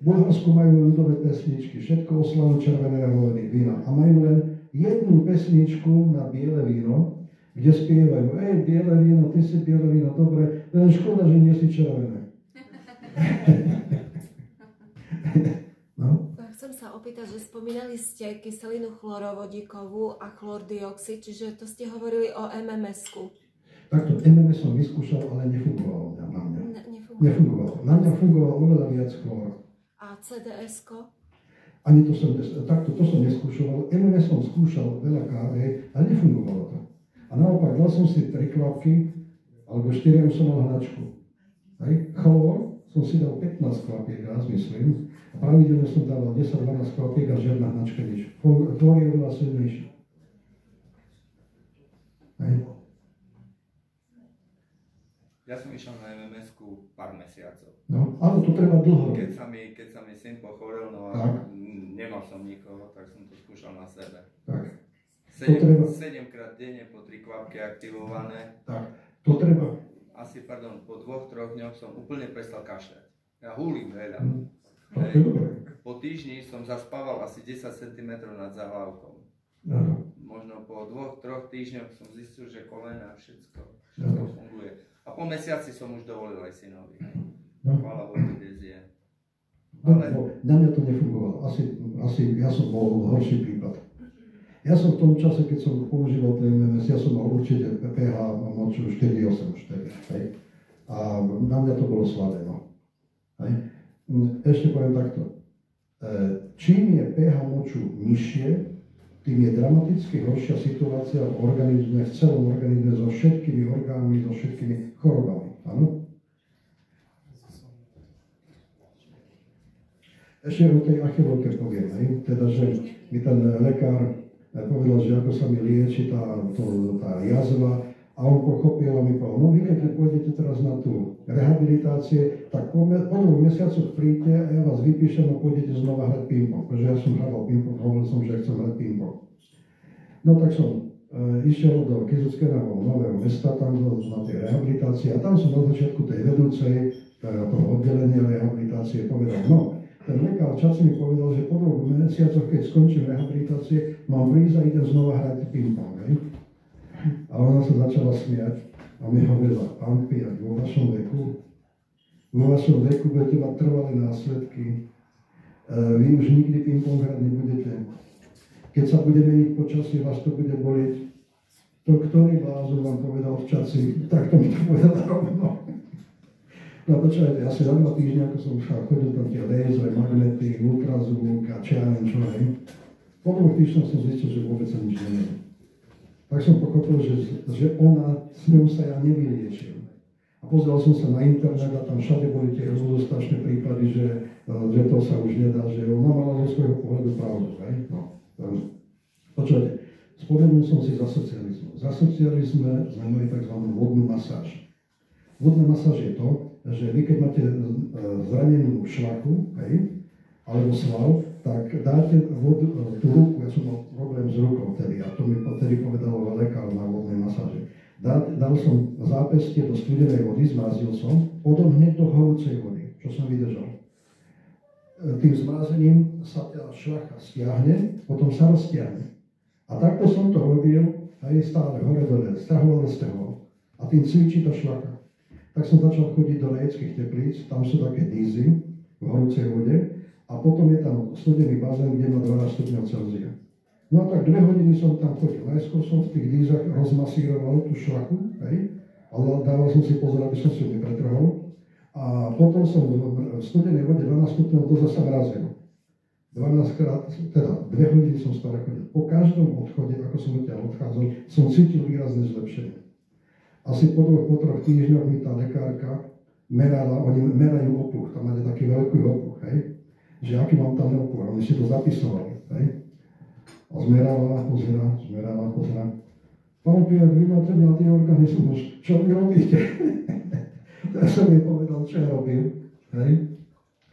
V Bulharsku majú ľudové pesničky, všetko oslavujú červeného vína a majú len jednu pesničku na biele víno, kde spievajú: biele víno, ty si biele víno, dobre, len škoda, že nie si červené. No?
Chcem sa opýtať, že spomínali ste kyselinu chlorovodíkovú a chlordioxid, čiže to ste hovorili o MMS-ku.
Takto MMS som vyskúšal, ale nefungovalo na mňa. Nefungovalo. Na mňa fungovalo oveľa viac chlor.
A CDS-ko?
Ani to som neskúšoval. MMS som skúšal veľakrát, ale nefungovalo to. A naopak, dal som si 3 kvapky, alebo 4 už som mal hnačku. Chlor som si dal 15 kvapiek raz, myslím. A pravidelne som dával 10-12 kvapiek a žiadna hnačka nič. Chlor je oveľa silnejší.
Ja som išiel na MMS-ku pár mesiacov.
No, ale to treba dlho.
Keď sa mi syn pochorel, no a nemal som nikoho, tak som to skúšal na sebe.
Tak.
7 krát denne po 3 kvapky aktivované.
Tak, to treba.
Po 2-3 dňoch som úplne prestal kašľať. Ja húlim veľa. Po týždni som zaspával asi 10 cm nad zahlavkom. Možno po 2-3 týždňoch som zistil, že kolena a všetko funguje. A po mesiaci som už dovolil aj synovi. Chvála Bohu, dnes je.
Na mňa to nefungovalo. Asi ja som bol horší prípad. Ja som v tom čase, keď som používal ten MMS, ja som mal určite pH moču 4,8. A na mňa to bolo slabé. No. Ešte poviem takto. Čím je pH moču nižšie, tým je dramaticky horšia situácia v organizme, v celom organizme, so všetkými orgánmi, so všetkými chorobami. Áno? Ešte o tej achilovke poviem, teda, že mi ten lekár povedal, že ako sa mi lieči tá jazva, a on pochopil a mi povedal: no vy keď pôjdete teraz na tú rehabilitácie, tak po 2 mesiacoch príďte a ja vás vypíšem a pôjdete znova hrať ping-pong, pretože ja som hral ping-pong, hovoril som, že chcem hrať ping-pong. No tak som išiel do Kysuckého Nového Mesta, tam na tej rehabilitácii a tam som na začiatku tej vedúcej toho oddelenia rehabilitácie povedal: no, ten lekár Čaci mi povedal, že po 2 mesiacoch, keď skončím rehabilitácie, mám prísť a idem znova hrať ping-pong. A ona sa začala smiať a mi hovorila: pán Piak, vo vašom veku budete mať trvalé následky, vy už nikdy ping-pong hrať nebudete. Keď sa bude meniť počasie, vás to bude bolieť. To, ktorý blázon vám povedal v Čaci, tak to mi to povedal rovno. No počujete, asi za 2 týždne, ako som chodil tam tie lézre, magnety, ultrazvuk a čianen čo. Po 2 týždňoch som zistil, že vôbec sa nič nemení. Tak som pochopil, že ona, s ňou sa ja nevyliečil. A pozrel som sa na internet a tam všade boli tie rozdostačné prípady, že to sa už nedá, že ona mala zo svojho pohľadu pravdu. No, počujete, spomenul som si za socializmu. Za socializme sme mali tzv. Vodnú masáž. Vodná masáž je to, že vy keď máte zranenú šlachu, alebo sval, tak dáte tú ruku, ja som mal problém s rukou vtedy, a to mi vtedy povedal lekár na vodnej masáže. Dal som zápestie do studenej vody, zmrazil som, potom hneď do horúcej vody, čo som vydržal. tým zmrazením sa tá šľacha stiahne, potom sa roztiahne. A takto som to robil, aj stále hore dole, stahoval. A tým cvičí tá šľacha. Tak som začal chodiť do Lejeckých Teplíc, tam sú také dízy v horúcej vode a potom je tam studený bazén, kde má 12 stupňov Celzia. No a tak 2 hodiny som tam chodil. Najskôr som v tých dízach rozmasíroval tú šľachu, hej, ale dával som si pozor, aby som si ju nepretrhol. A potom som v studenej vode 12 stupňov to zasa mrazil. 12 krát, teda 2 hodiny som stále chodil. Po každom odchode, ako som odtiaľ odchádzal, som cítil výrazné zlepšenie. Asi po 3 týždňoch mi tá lekárka merala, oni merajú opuch, tam máte taký veľký opuch, hej, že aký mám tam opuch, oni si to zapisovali, hej. A zmerala, pozera. Pán Piak, vy máte mladý organizmus, čo vy robíte? Ja som jej povedal, čo ja robím, hej.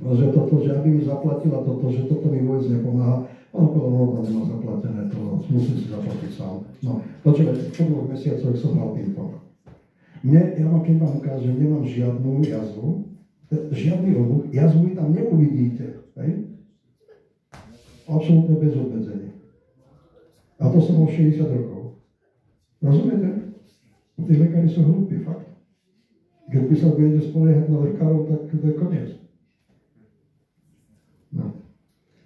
No, že toto, že aby mi zaplatila toto, že toto mi vôbec nepomáha. On povedal, no, to nemá zaplatené, to musím si zaplatiť sám. No, počúvajte, po 2 mesiacoch som hral ping-pong. Ja vám, keď vám ukážem, nemám žiadnu jazvu, žiadny obuch, jazvu mi tam neuvidíte, hej? Absolútne bez obmedzenia. A to som mal 60 rokov. Rozumiete? Tí lekári sú hlúpi, fakt. Keď by sa budete spoliehať na lekárov, tak to je koniec. No.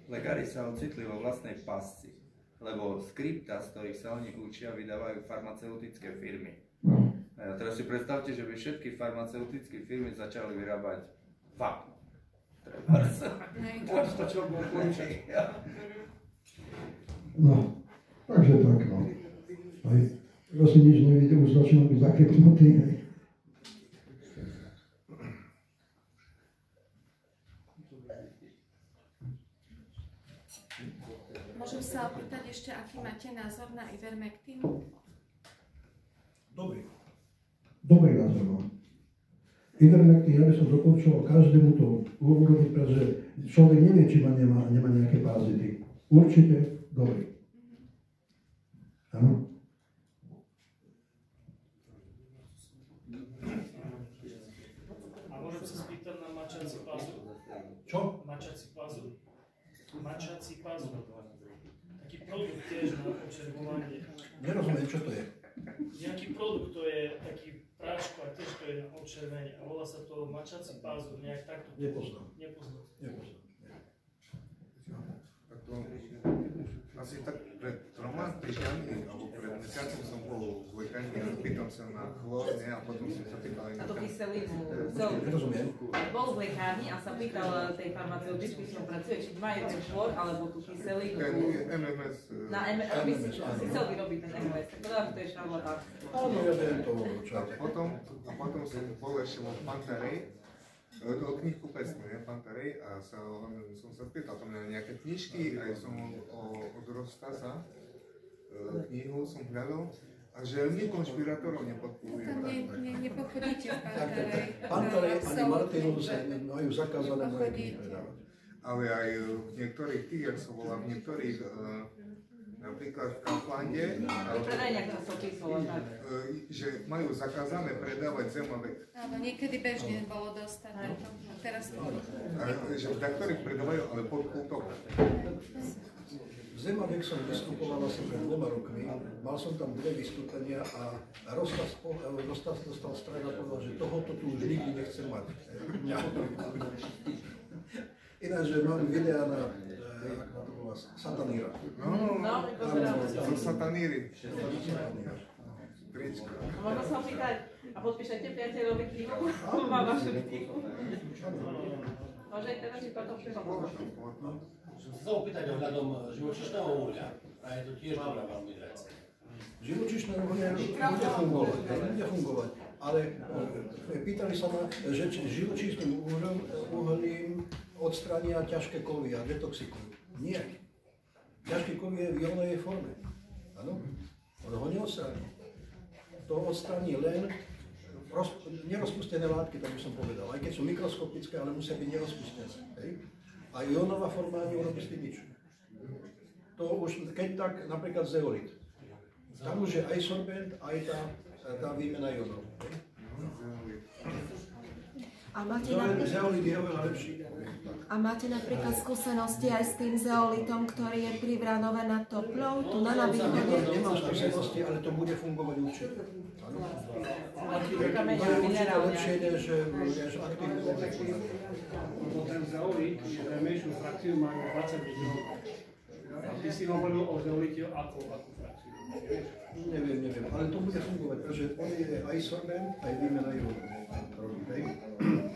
Lekári sa ocitli vo vlastnej pasci, lebo skripta, z ktorých sa oni učia, vydávajú farmaceutické firmy.
No.
A teraz si predstavte, že by všetky farmaceutické firmy začali vyrábať vápno.
No, takže tak, no. Aj, kto si nič nevidie, už začína byť zakrypnutý, hej.
Môžem sa opýtať ešte, aký máte názor na Ivermectin?
Dobrý názor mám. Ivermectin, ja by som doporučoval každému to urobiť, pretože človek nevie, či nemá nejaké parazity. Určite dobrý. Áno?
A môžem sa spýtať na mačací pazu?
Čo?
Mačací pazu. Mačací pazu. Taký produkt tiež na očervovanie.
Nerozumiem, čo to je.
Nejaký produkt, to je taký práško a tiež to je na odčervenie. A volá sa to mačací pazu. Nejak takto.
Nepoznám.
Tak to, asi tak pred 3 týždňami, alebo pred mesiacom som bol v lekárni a pýtam sa na chlor, a potom som sa pýtal aj
Na to kyselinu.
Nerozumiem.
Bol v lekárni a sa pýtal tej farmaceutičky, s ňou pracuje, či majú ten chlor alebo tú kyselinu.
ten MMS.
Na MMS, si chcel vyrobiť ten MMS, tak povedal, že to je šarlatán.
Áno, ja viem to, čo
A potom som bol ešte vo Pantarej, do knihkupectva, Pantarej, a som sa spýtal tam na nejaké knižky, aj som od Rostasa knihu som hľadal, a že my konšpirátorov nepodporujeme.
Tam nepochodíte v Pantarej.
Pantarej ani Martinus majú zakázané moje knihy predávať.
Ale aj v niektorých tých, jak som volal, v niektorých, napríklad v Kauflande, že majú zakázané predávať Zemavek.
Áno, niekedy bežne bolo dostať. Teraz to...
Že v niektorých predávajú, ale pod kútok.
Zemavek som vystupoval asi pred 2 rokmi, mal som tam 2 vystúpenia a Rostas dostal strach a povedal, že tohoto tu už nikdy nechcem mať. Ináč, že mám videa na, jak na to bola, Sataníra.
Zo Sataníry. Trička.
Môžem sa opýtať, a podpíšete priateľovi knihu? Má vašu knihu. Môže teda si potom pripomôcť.
Chcem sa opýtať ohľadom živočíšneho uhlia. A je to tiež dobrá veľmi vec.
Živočíšne uhlie bude fungovať. Ale pýtali sa ma, že živočíšnym uhlím odstrania ťažké kovy a detoxikujú. Nie. Ťažké kovy je v ionovej forme. Áno? On ho neodstraní. To odstraní len nerozpustené látky, tak by som povedal. Aj keď sú mikroskopické, ale musia byť nerozpustené. Hej? A ionová forma neurobí s tým nič. To už, keď tak, napríklad zeolit. Tam už je aj sorbent, aj tá výmena ionov.
A máte na...
Zeolit je oveľa lepší.
A máte napríklad skúsenosti aj s tým zeolitom, ktorý je pri Vranove nad Topľou, tu na východe?
Nemám skúsenosti, ale to bude fungovať určite. Určite lepšie, než aktívne objekty.
Lebo ten zeolit, najmenšiu frakciu majú 20 rokov. A ty si hovoril o zeolite ako frakciu.
Neviem, ale to bude fungovať, pretože on je aj sorbent, aj výmena jódu.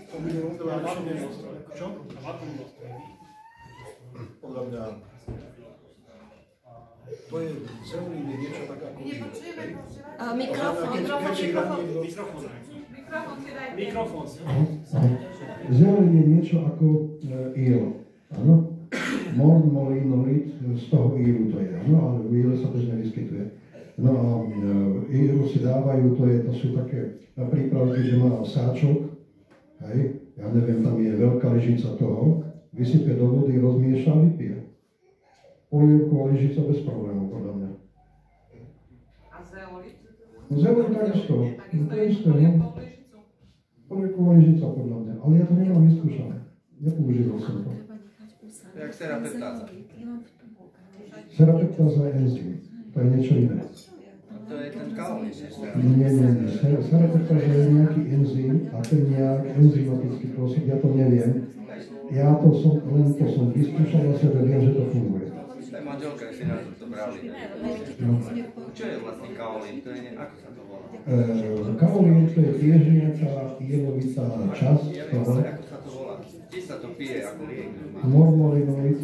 To bude oveľa lepšie než... Čo? Podľa mňa to je zeolín je niečo tak ako víno.
Mikrofón.
Zeolín je niečo ako íl. Áno? Mormonolinolit z toho ílu to je, áno, ale v íle sa bežne vyskytuje. No a ílu si dávajú, to sú také prípravky, že má sáčok, hej, ja neviem, tam je veľká lyžica toho, vysype do vody, rozmieša a vypije. Polievková lyžica bez problémov, podľa mňa.
A zeolit?
Zeolit takisto, to isté, no. Polievková lyžica, podľa mňa, ale ja to nemám vyskúšané, nepoužíval som to.
Jak serapeptáza.
Serapeptáza je enzym, to je niečo iné.
To je ten kaolín.
Nie. Serapeptáza je nejaký enzym a ten nejak enzymatický pôsob, ja to neviem. Ja to som vyskúšal a sebe viem, že to funguje.
To je manželka, si na to brali. Čo je vlastne kaolín? To je, ako sa to volá?
Kaolín to je tiež nejaká jelovitá časť toho.
Ako sa to volá? Či sa to pije ako liek?
Mormonolinoid,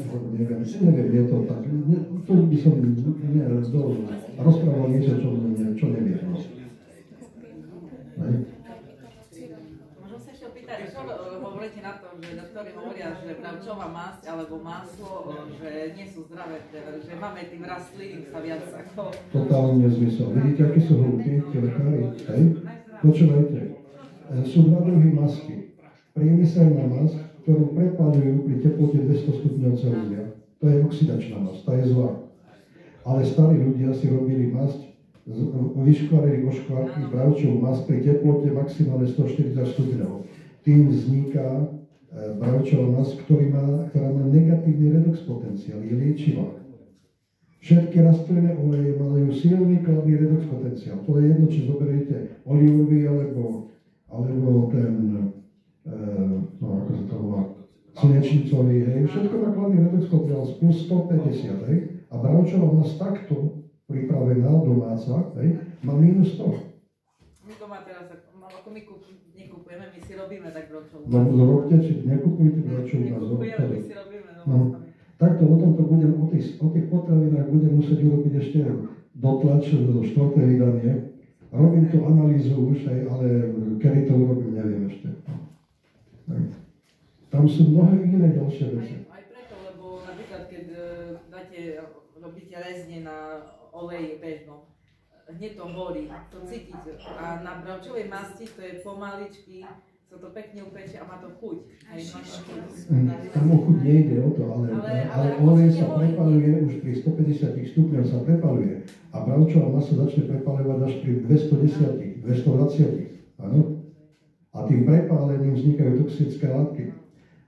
neviem, je to tak. Tu by som rozprával niečo, čo neviem.
Môžem sa ešte opýtať, čo hovoríte na tom, že doktori hovoria, že bravčová masť alebo maslo, že nie sú zdravé, že máme tým rastlín sa viac ako...
Totálne nezmysel. Vidíte, akí sú hlúpi, tí lekári? Hej? Počúvajte, sú dva druhy masky. Priemyselná masť, ktorú prepáľujú pri teplote 200 stupňov Celzia. To je oxidačná masť, tá je zlá. Ale starí ľudia si robili masť, vyškvarili oškvarky bravčovú masť pri teplote maximálne 140 stupňov. Tým vzniká bravčová masť, ktorá má negatívny redox potenciál, je liečivá. Všetky rastlinné oleje majú silný kladný redox potenciál. To je jedno, či zoberiete olivový alebo ten ako sa to volá, slnečnicový, hej, všetko má kladný redox potenciál plus 150, hej, a bravčová masť takto pripravená domáca, hej, má minus 100.
My to má teraz, ako my nekupujeme, my si robíme tak bravčovú.
No robte, či nekupujte bravčovú masť.
Nekupujeme, my si robíme,
Takto o tomto budem, o tých potravinách budem musieť urobiť ešte dotlač do 4. vydanie. Robím tú analýzu už, ale kedy to urobím, neviem ešte. Tam sú mnohé iné ďalšie veci.
Aj preto, lebo napríklad, keď robíte rezne na oleji bežnom, hneď to horí, to cítite. A na bravčovej masti to je pomaličky, sa to pekne upečie a má to chuť.
Tam o chuť nejde o to, ale olej sa prepaluje, už pri 150 stupňoch sa prepaluje. A bravčová masa začne prepaľovať až pri 210, 220. Áno? A tým prepálením vznikajú toxické látky.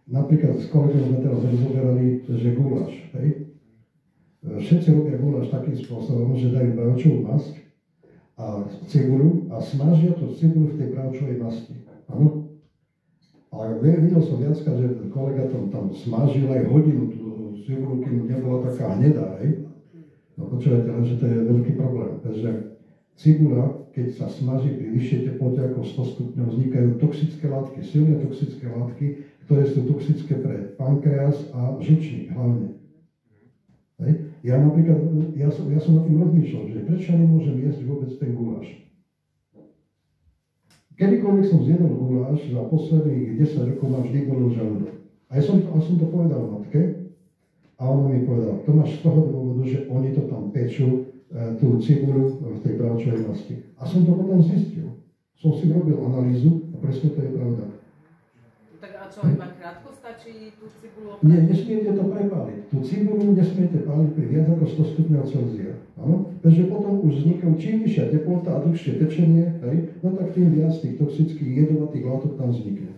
Napríklad s kolegom sme teraz rozoberali, že guláš. Hej? Všetci robia guláš takým spôsobom, že dajú bravčovú masť a cibuľu a smažia tú cibuľu v tej bravčovej masti. Áno? A videl som viackrát, že kolega tam smažil aj hodinu tú cibuľu, kým nebola taká hnedá. Hej? No počúvajte, lenže to je veľký problém, pretože cibuľa, keď sa smaží pri vyššej teplote ako 100 stupňov, vznikajú toxické látky, silné toxické látky, ktoré sú toxické pre pankreas a žlčník hlavne. Hej. Ja napríklad, ja som nad tým rozmýšľal, že prečo nemôžem jesť vôbec ten guláš. Kedykoľvek som zjedol guláš, za posledných 10 rokov ma vždy bolel žalúdok. A ja som to povedal matke a ona mi povedala, to máš z toho dôvodu, že oni to tam pečú, tú cibuľu v tej bravčovej masti. A som to potom zistil. Som si robil analýzu a presne to je pravda.
Tak a čo, iba krátko stačí tú cibuľu opraviť?
Nie, nesmiete to prepáliť. Tú cibuľu nesmiete páliť pri viac ako 100 stupňov Celzia. Áno? Pretože potom už vznikajú čím vyššia teplota a dlhšie pečenie, hej? No tak tým viac tých toxických jedovatých látok tam vznikne.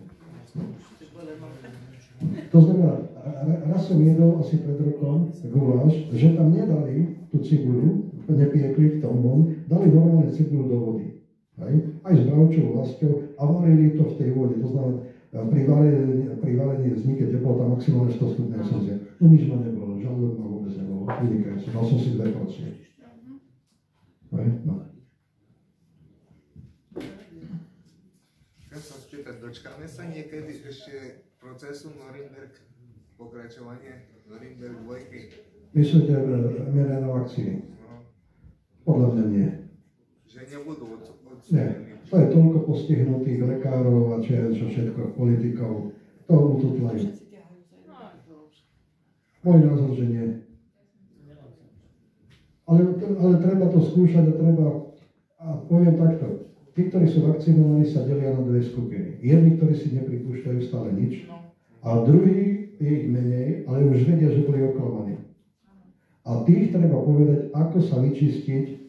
To znamená, raz som jedol asi pred rokom guláš, že tam nedali tú cibuľu, nepiekli v tom, dali normálne cibuľu do vody. Aj s bravčou vlastou a varili to v tej vode. To znamená, pri varení vznikne teplota maximálne 100 stupňov Celzia. No nič ma nebolo, žalúdok ma vôbec nebolo. Vynikajúce, dal som si 2 porcie. No.
Chcem sa spýtať, dočkáme sa niekedy ešte procesu Norimberg, pokračovanie Norimberg 2?
Myslíte mRNA vakcíny? Podľa mňa nie.
Že nebudú
Nie. To je toľko postihnutých lekárov a čo všetko, politikov. To ututlajú. Môj názor, že nie. Ale treba to skúšať a treba, a poviem takto, tí, ktorí sú vakcinovaní, sa delia na 2 skupiny. Jedni, ktorí si nepripúšťajú stále nič, a druhí je ich menej, ale už vedia, že boli oklamaní. A tých treba povedať, ako sa vyčistiť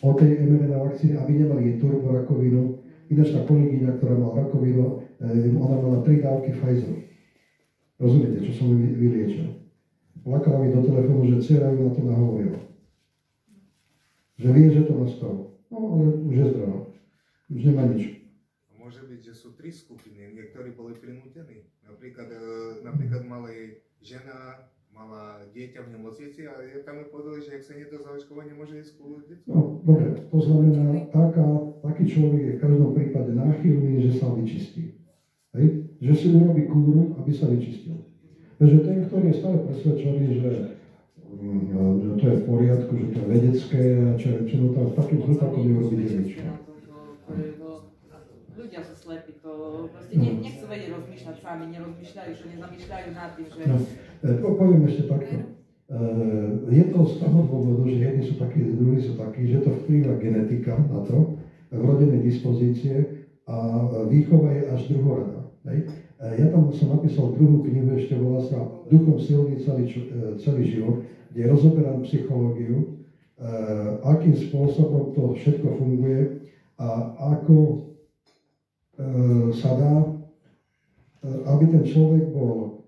od tej mRNA vakcíny, aby nemali jej turborakovinu. Ináč tá kolegyňa, ktorá mala rakovinu, ona mala 3 dávky Pfizeru. Rozumiete, čo som vyliečil? Plakala mi do telefónu, že dcera ju na to nahovorila. Že vie, že to nastalo. No, ale už je zdravá. Už nemá nič.
Môže byť, že sú 3 skupiny. Niektorí boli prinútení. Napríklad mala žena, mala dieťa v nemocnici a tam je povedali, že ak sa nie to zaočkovanie, môže ísť spolu s deťom.
No, dobre. To znamená, taký človek je v každom prípade náchylný, že sa vyčistí. Hej? Že si urobí kúru, aby sa vyčistil. Takže ten, ktorý je stále presvedčený, že to je v poriadku, že to je vedecké a čo tam s takým hlutakom neurobí nič.
Ľudia sú slepí, to proste nechcú vedieť rozmýšľať sami, nerozmýšľajú, že nezamýšľajú nad tým, že...
No, poviem ešte takto. Je to z toho dôvodu, že jedni sú takí, druhí sú takí, že to vplýva genetika na to, vrodené dispozície a výchova je až druhorada. Ja tam som napísal druhú knihu, ešte volá sa Duchom silný celý život, kde rozoberám psychológiu, akým spôsobom to všetko funguje a ako sa dá, aby ten človek bol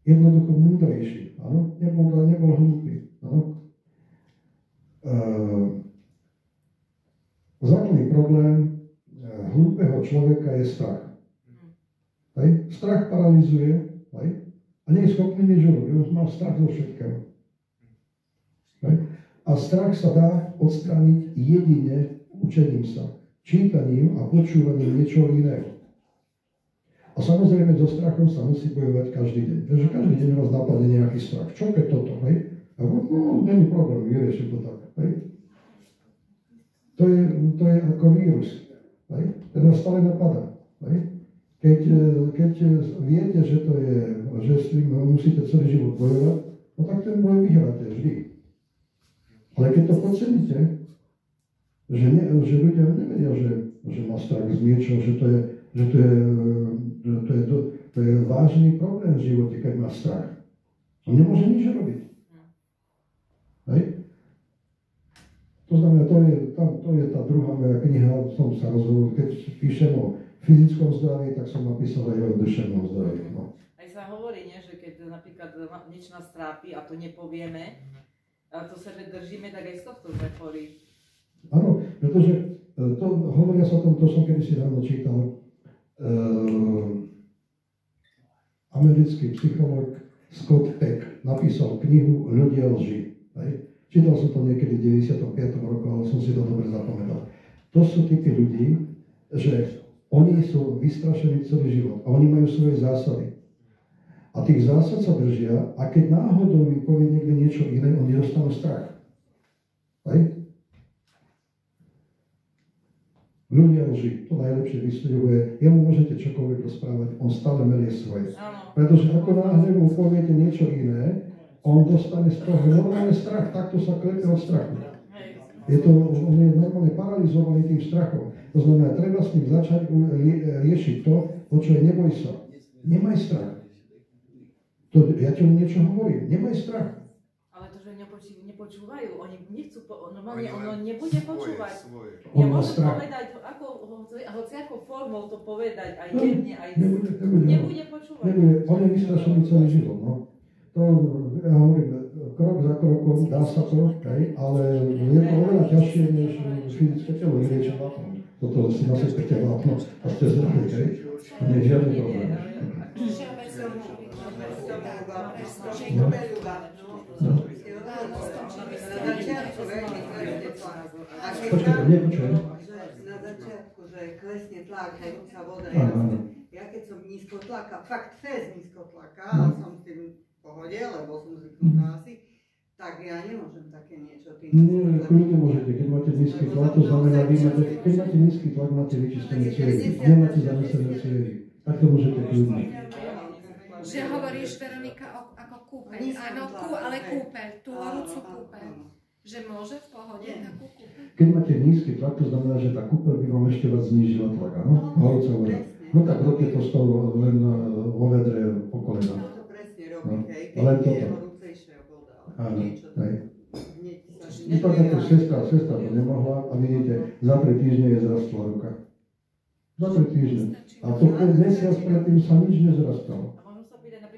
jednoducho múdrejší, áno? Nebol hlúpy. Základný problém hlúpeho človeka je strach. Strach paralizuje a nie je schopný nič urobiť. On má strach zo všetkého. A strach sa dá odstrániť jedine učením sa, čítaním a počúvaním niečoho iného. A samozrejme so strachom sa musí bojovať každý deň. Takže každý deň vás napadne nejaký strach. Čo keď toto? Hej? A není problém, vyriešim to tak. Hej? To je ako vírus. Hej? Ten vás stále napadá. Hej? Keď viete, že to je, že s tým musíte celý život bojovať, no tak ten boj vyhráte vždy. Ale keď to podceníte, že ľudia nevedia, že má strach z niečoho, že to je vážny problém v živote, keď má strach. On nemôže nič robiť. Hej? To znamená, to je tá druhá moja kniha, som sa rozhodol, keď píšem o fyzickom zdraví, tak som napísal aj o duševnom zdraví. No.
Aj sa hovorí, nie, že keď napríklad niečo nás trápi a to nepovieme, a to sebe držíme, tak aj z tohto sme chorí.
Áno, pretože to hovoria sa o tom, to som kedysi ráno čítal, americký psychológ Scott Peck napísal knihu Ľudia lži. Čítal som to niekedy v 95. roku, ale som si to dobre zapamätal. To sú typy ľudí, že oni sú vystrašení celý život a oni majú svoje zásady. A tých zásad sa držia a keď náhodou im povie niekde niečo iné, oni dostanú strach. Hej? Ľudia lži, to najlepšie vystihuje, jemu môžete čokoľvek rozprávať, on stále melie svoje. Pretože ako náhle mu poviete niečo iné, on dostane z toho normálny strach, takto sa klepe od strachu. On je normálne paralizovaný tým strachom. To znamená, treba s ním začať riešiť to, o čo je neboj sa. Nemaj strach. Ja ti niečo hovorím, nemaj strach.
Ale to, že nepočúvajú, oni nechcú, normálne ono nebude počúvať.
On
Ja
má
môžem
strach.
povedať, ako hociakou formou to povedať aj jemne, aj nebude počúvať.
On je vystrašený celý život, no. To, ja hovorím, krok za krokom, dá sa to, ale je to oveľa ťažšie, než fyzické telo vyliečiť vápnom. Toto si nasypete vápno a ste zdraví, to nie je žiadny problém. Počkajte, nepočujem.
Na začiatku, že klesne tlak, herúca voda. Ja keď som nízko tlaka, fakt fest nízko tlaka, a som s tým v pohode, lebo som zvyknutá asi, tak ja nemôžem také niečo.
Nie, kľudne môžete, keď máte nízky tlak, to znamená, keď máte nízky tlak, máte vyčistené cievy, nemáte zanesené cievy, tak to môžete kľudne.
Že hovoríš, Veronika, ako kúpeľ. Áno, ale kúpeľ, tú horúcu kúpeľ. Že môže v pohode takú kúpeľ? Keď máte nízky tlak, to znamená, že tá kúpeľ by vám ešte viac znížila tlak, áno? Horúca voda. No tak robte to z toho len vo vedre po kolenách.
No to presne robí, hej, keď je horúcejšia voda.
Áno, hej. No tak ako sestra to nemohla a vidíte, za 3 týždne je zrastla ruka. Za 3 týždne. A to mesiac predtým sa nič nezrastalo.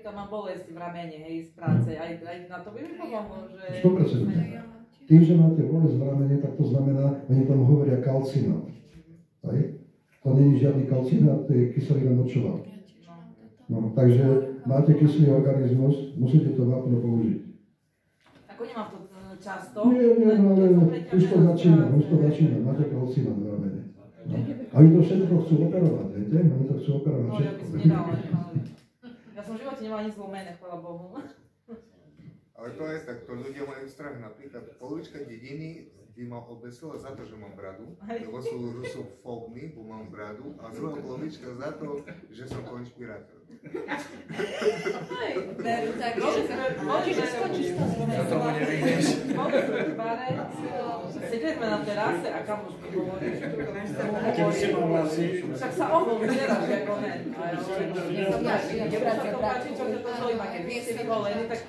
Mám bolesť v ramene, hej, z práce, aj na to by mi pomohlo, že...
100%. Tým, že máte bolesť v ramene, tak to znamená, oni tam hovoria kalcinát. To nie je žiadny kalcinát, to je kyselina močová. No, takže máte kyslý organizmus, musíte to vápno použiť.
Ako nemám to často?
Nie, ale už to začína, máte kalcinát v ramene. No. A oni to všetko chcú operovať, viete? Oni to chcú operovať všetko.
No, ja by som nedala. Ja som v živote nemala nič zlomené, chvála Bohu.
Ale to je tak, to ľudia majú strach. Napríklad polovička dediny by ma obesila za to, že mám bradu, lebo sú rusofóbni, bo mám bradu, a druhá polovička za to, že som konšpirátor.
Veru, tak môžeš skočiť to.
Ja tomu nevidíš.
Sedeli sme na terase a kamoš mi hovorí, však sa ohol vyzeráš ako hen. A ja hovorím, že sa to páči, čo ťa to zaujíma, keď vy ste vyholení, tak...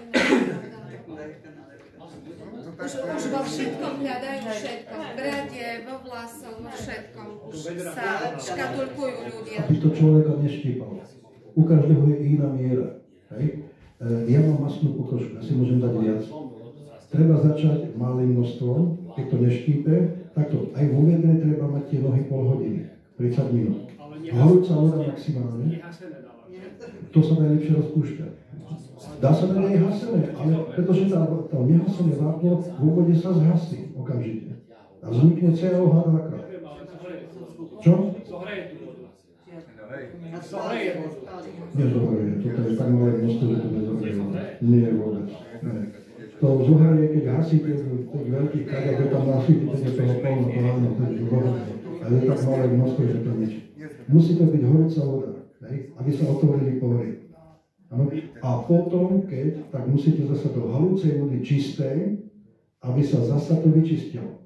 Už vo všetkom hľadajú všetko. V brade, vo vlasoch, vo všetkom. Už sa škatulkujú ľudia.
Aby to človeka neštípal. U každého je iná miera. Hej? Ja mám masnú pokožku, ja si môžem dať viac. Treba začať malým množstvom, keď to neštípe, takto aj vo vedre treba mať tie nohy pol hodiny, 30 minút. Horúca voda maximálne. To sa najlepšie rozpúšťa. Dá sa na nej hasené, ale pretože to nehasené vápno v úvode sa zhasí okamžite. A vznikne CO2 dvakrát. Čo? Nezohreje, toto je tak malé množstvo, že to nezohreje. Nie vôbec. To zohreje, keď hasíte v tých veľkých kadách, že tam nasýtite toho polno, to áno, to je zohreje. Ale je tak malé množstvo, že to nič. Musí to byť horúca voda, aby sa otvorili pory. A potom, tak musíte zase do halúcej vody čistej, aby sa zasa to vyčistilo.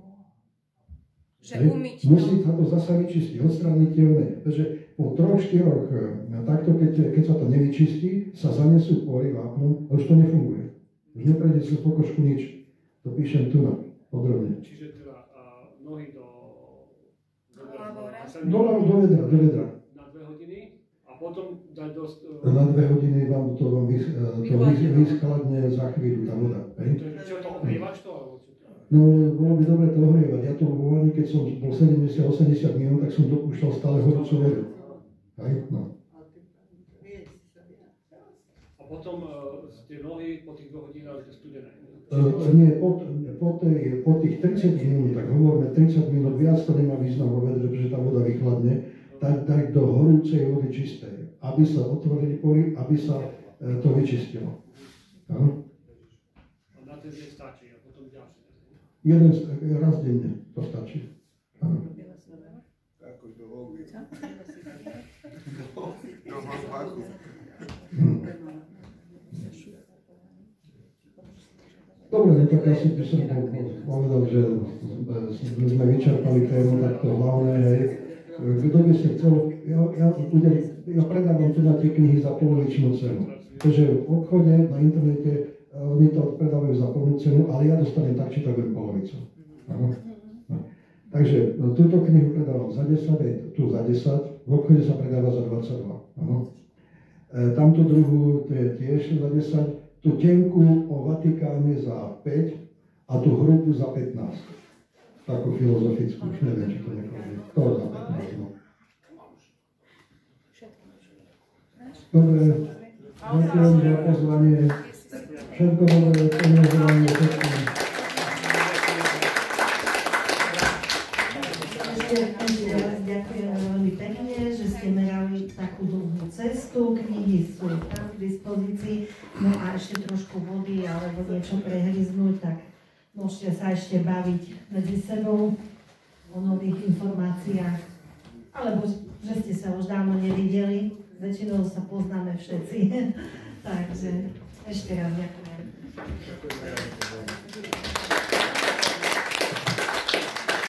Musí sa to zasa vyčistiť, odstrániť tie vody. Takže po 3-4 takto, keď sa to nevyčistí, sa zanesú pory vápnom, a už to nefunguje. Už neprejde cez pokožku nič. To píšem tu na podrobne.
Čiže teda nohy do
vedra.
Na 2 hodiny a potom dať dosť...
Na 2 hodiny vám to vyschladne za chvíľu tá voda.
Čo to ohrievaš to?
No, bolo by dobre to ohrievať. Ja to vo vani, keď som bol 70-80 minút, tak som dopúšťal stále horúcu vodu. No.
A potom tie nohy po tých 2 hodinách je studené?
Nie, po tých 30 minút, tak hovoríme 30 minút, viac to nemá význam vo vedre, pretože tá voda vychladne, tak dať do horúcej vody čistej, aby sa otvorili pory, aby sa to vyčistilo. Áno?
A na ten deň stačí a potom ďalšie?
Raz denne to stačí. Áno.
Ako do vody. Do hlavu.
Dobre, tak asi by som povedal, že sme vyčerpali tému takto hlavné, hej. Kto by si chcel, ja predávam tu na tie knihy za polovičnú cenu. Takže v obchode, na internete, oni to predávajú za plnú cenu, ale ja dostanem tak či tak len polovicu. Takže túto knihu predávam za 10, tu za 10, v obchode sa predáva za 22. Áno. Tamto druhú, to je tiež za 10, tú tenku o Vatikáne za 5 a tú hrubu za 15. Takú filozofickú, už neviem, či to nekoľvek. To za 15. No. Dobre, ďakujem za pozvanie. Všetko dobré, pomôžovanie všetkým.
Ďakujem veľmi pekne, že ste merali takú dlhú cestu. Knihy sú tam k dispozícii. No a ešte trošku vody alebo niečo prehryznúť, tak môžete sa ešte baviť medzi sebou o nových informáciách. Alebo že ste sa už dávno nevideli. Väčšinou sa poznáme všetci. Takže ešte raz ďakujem.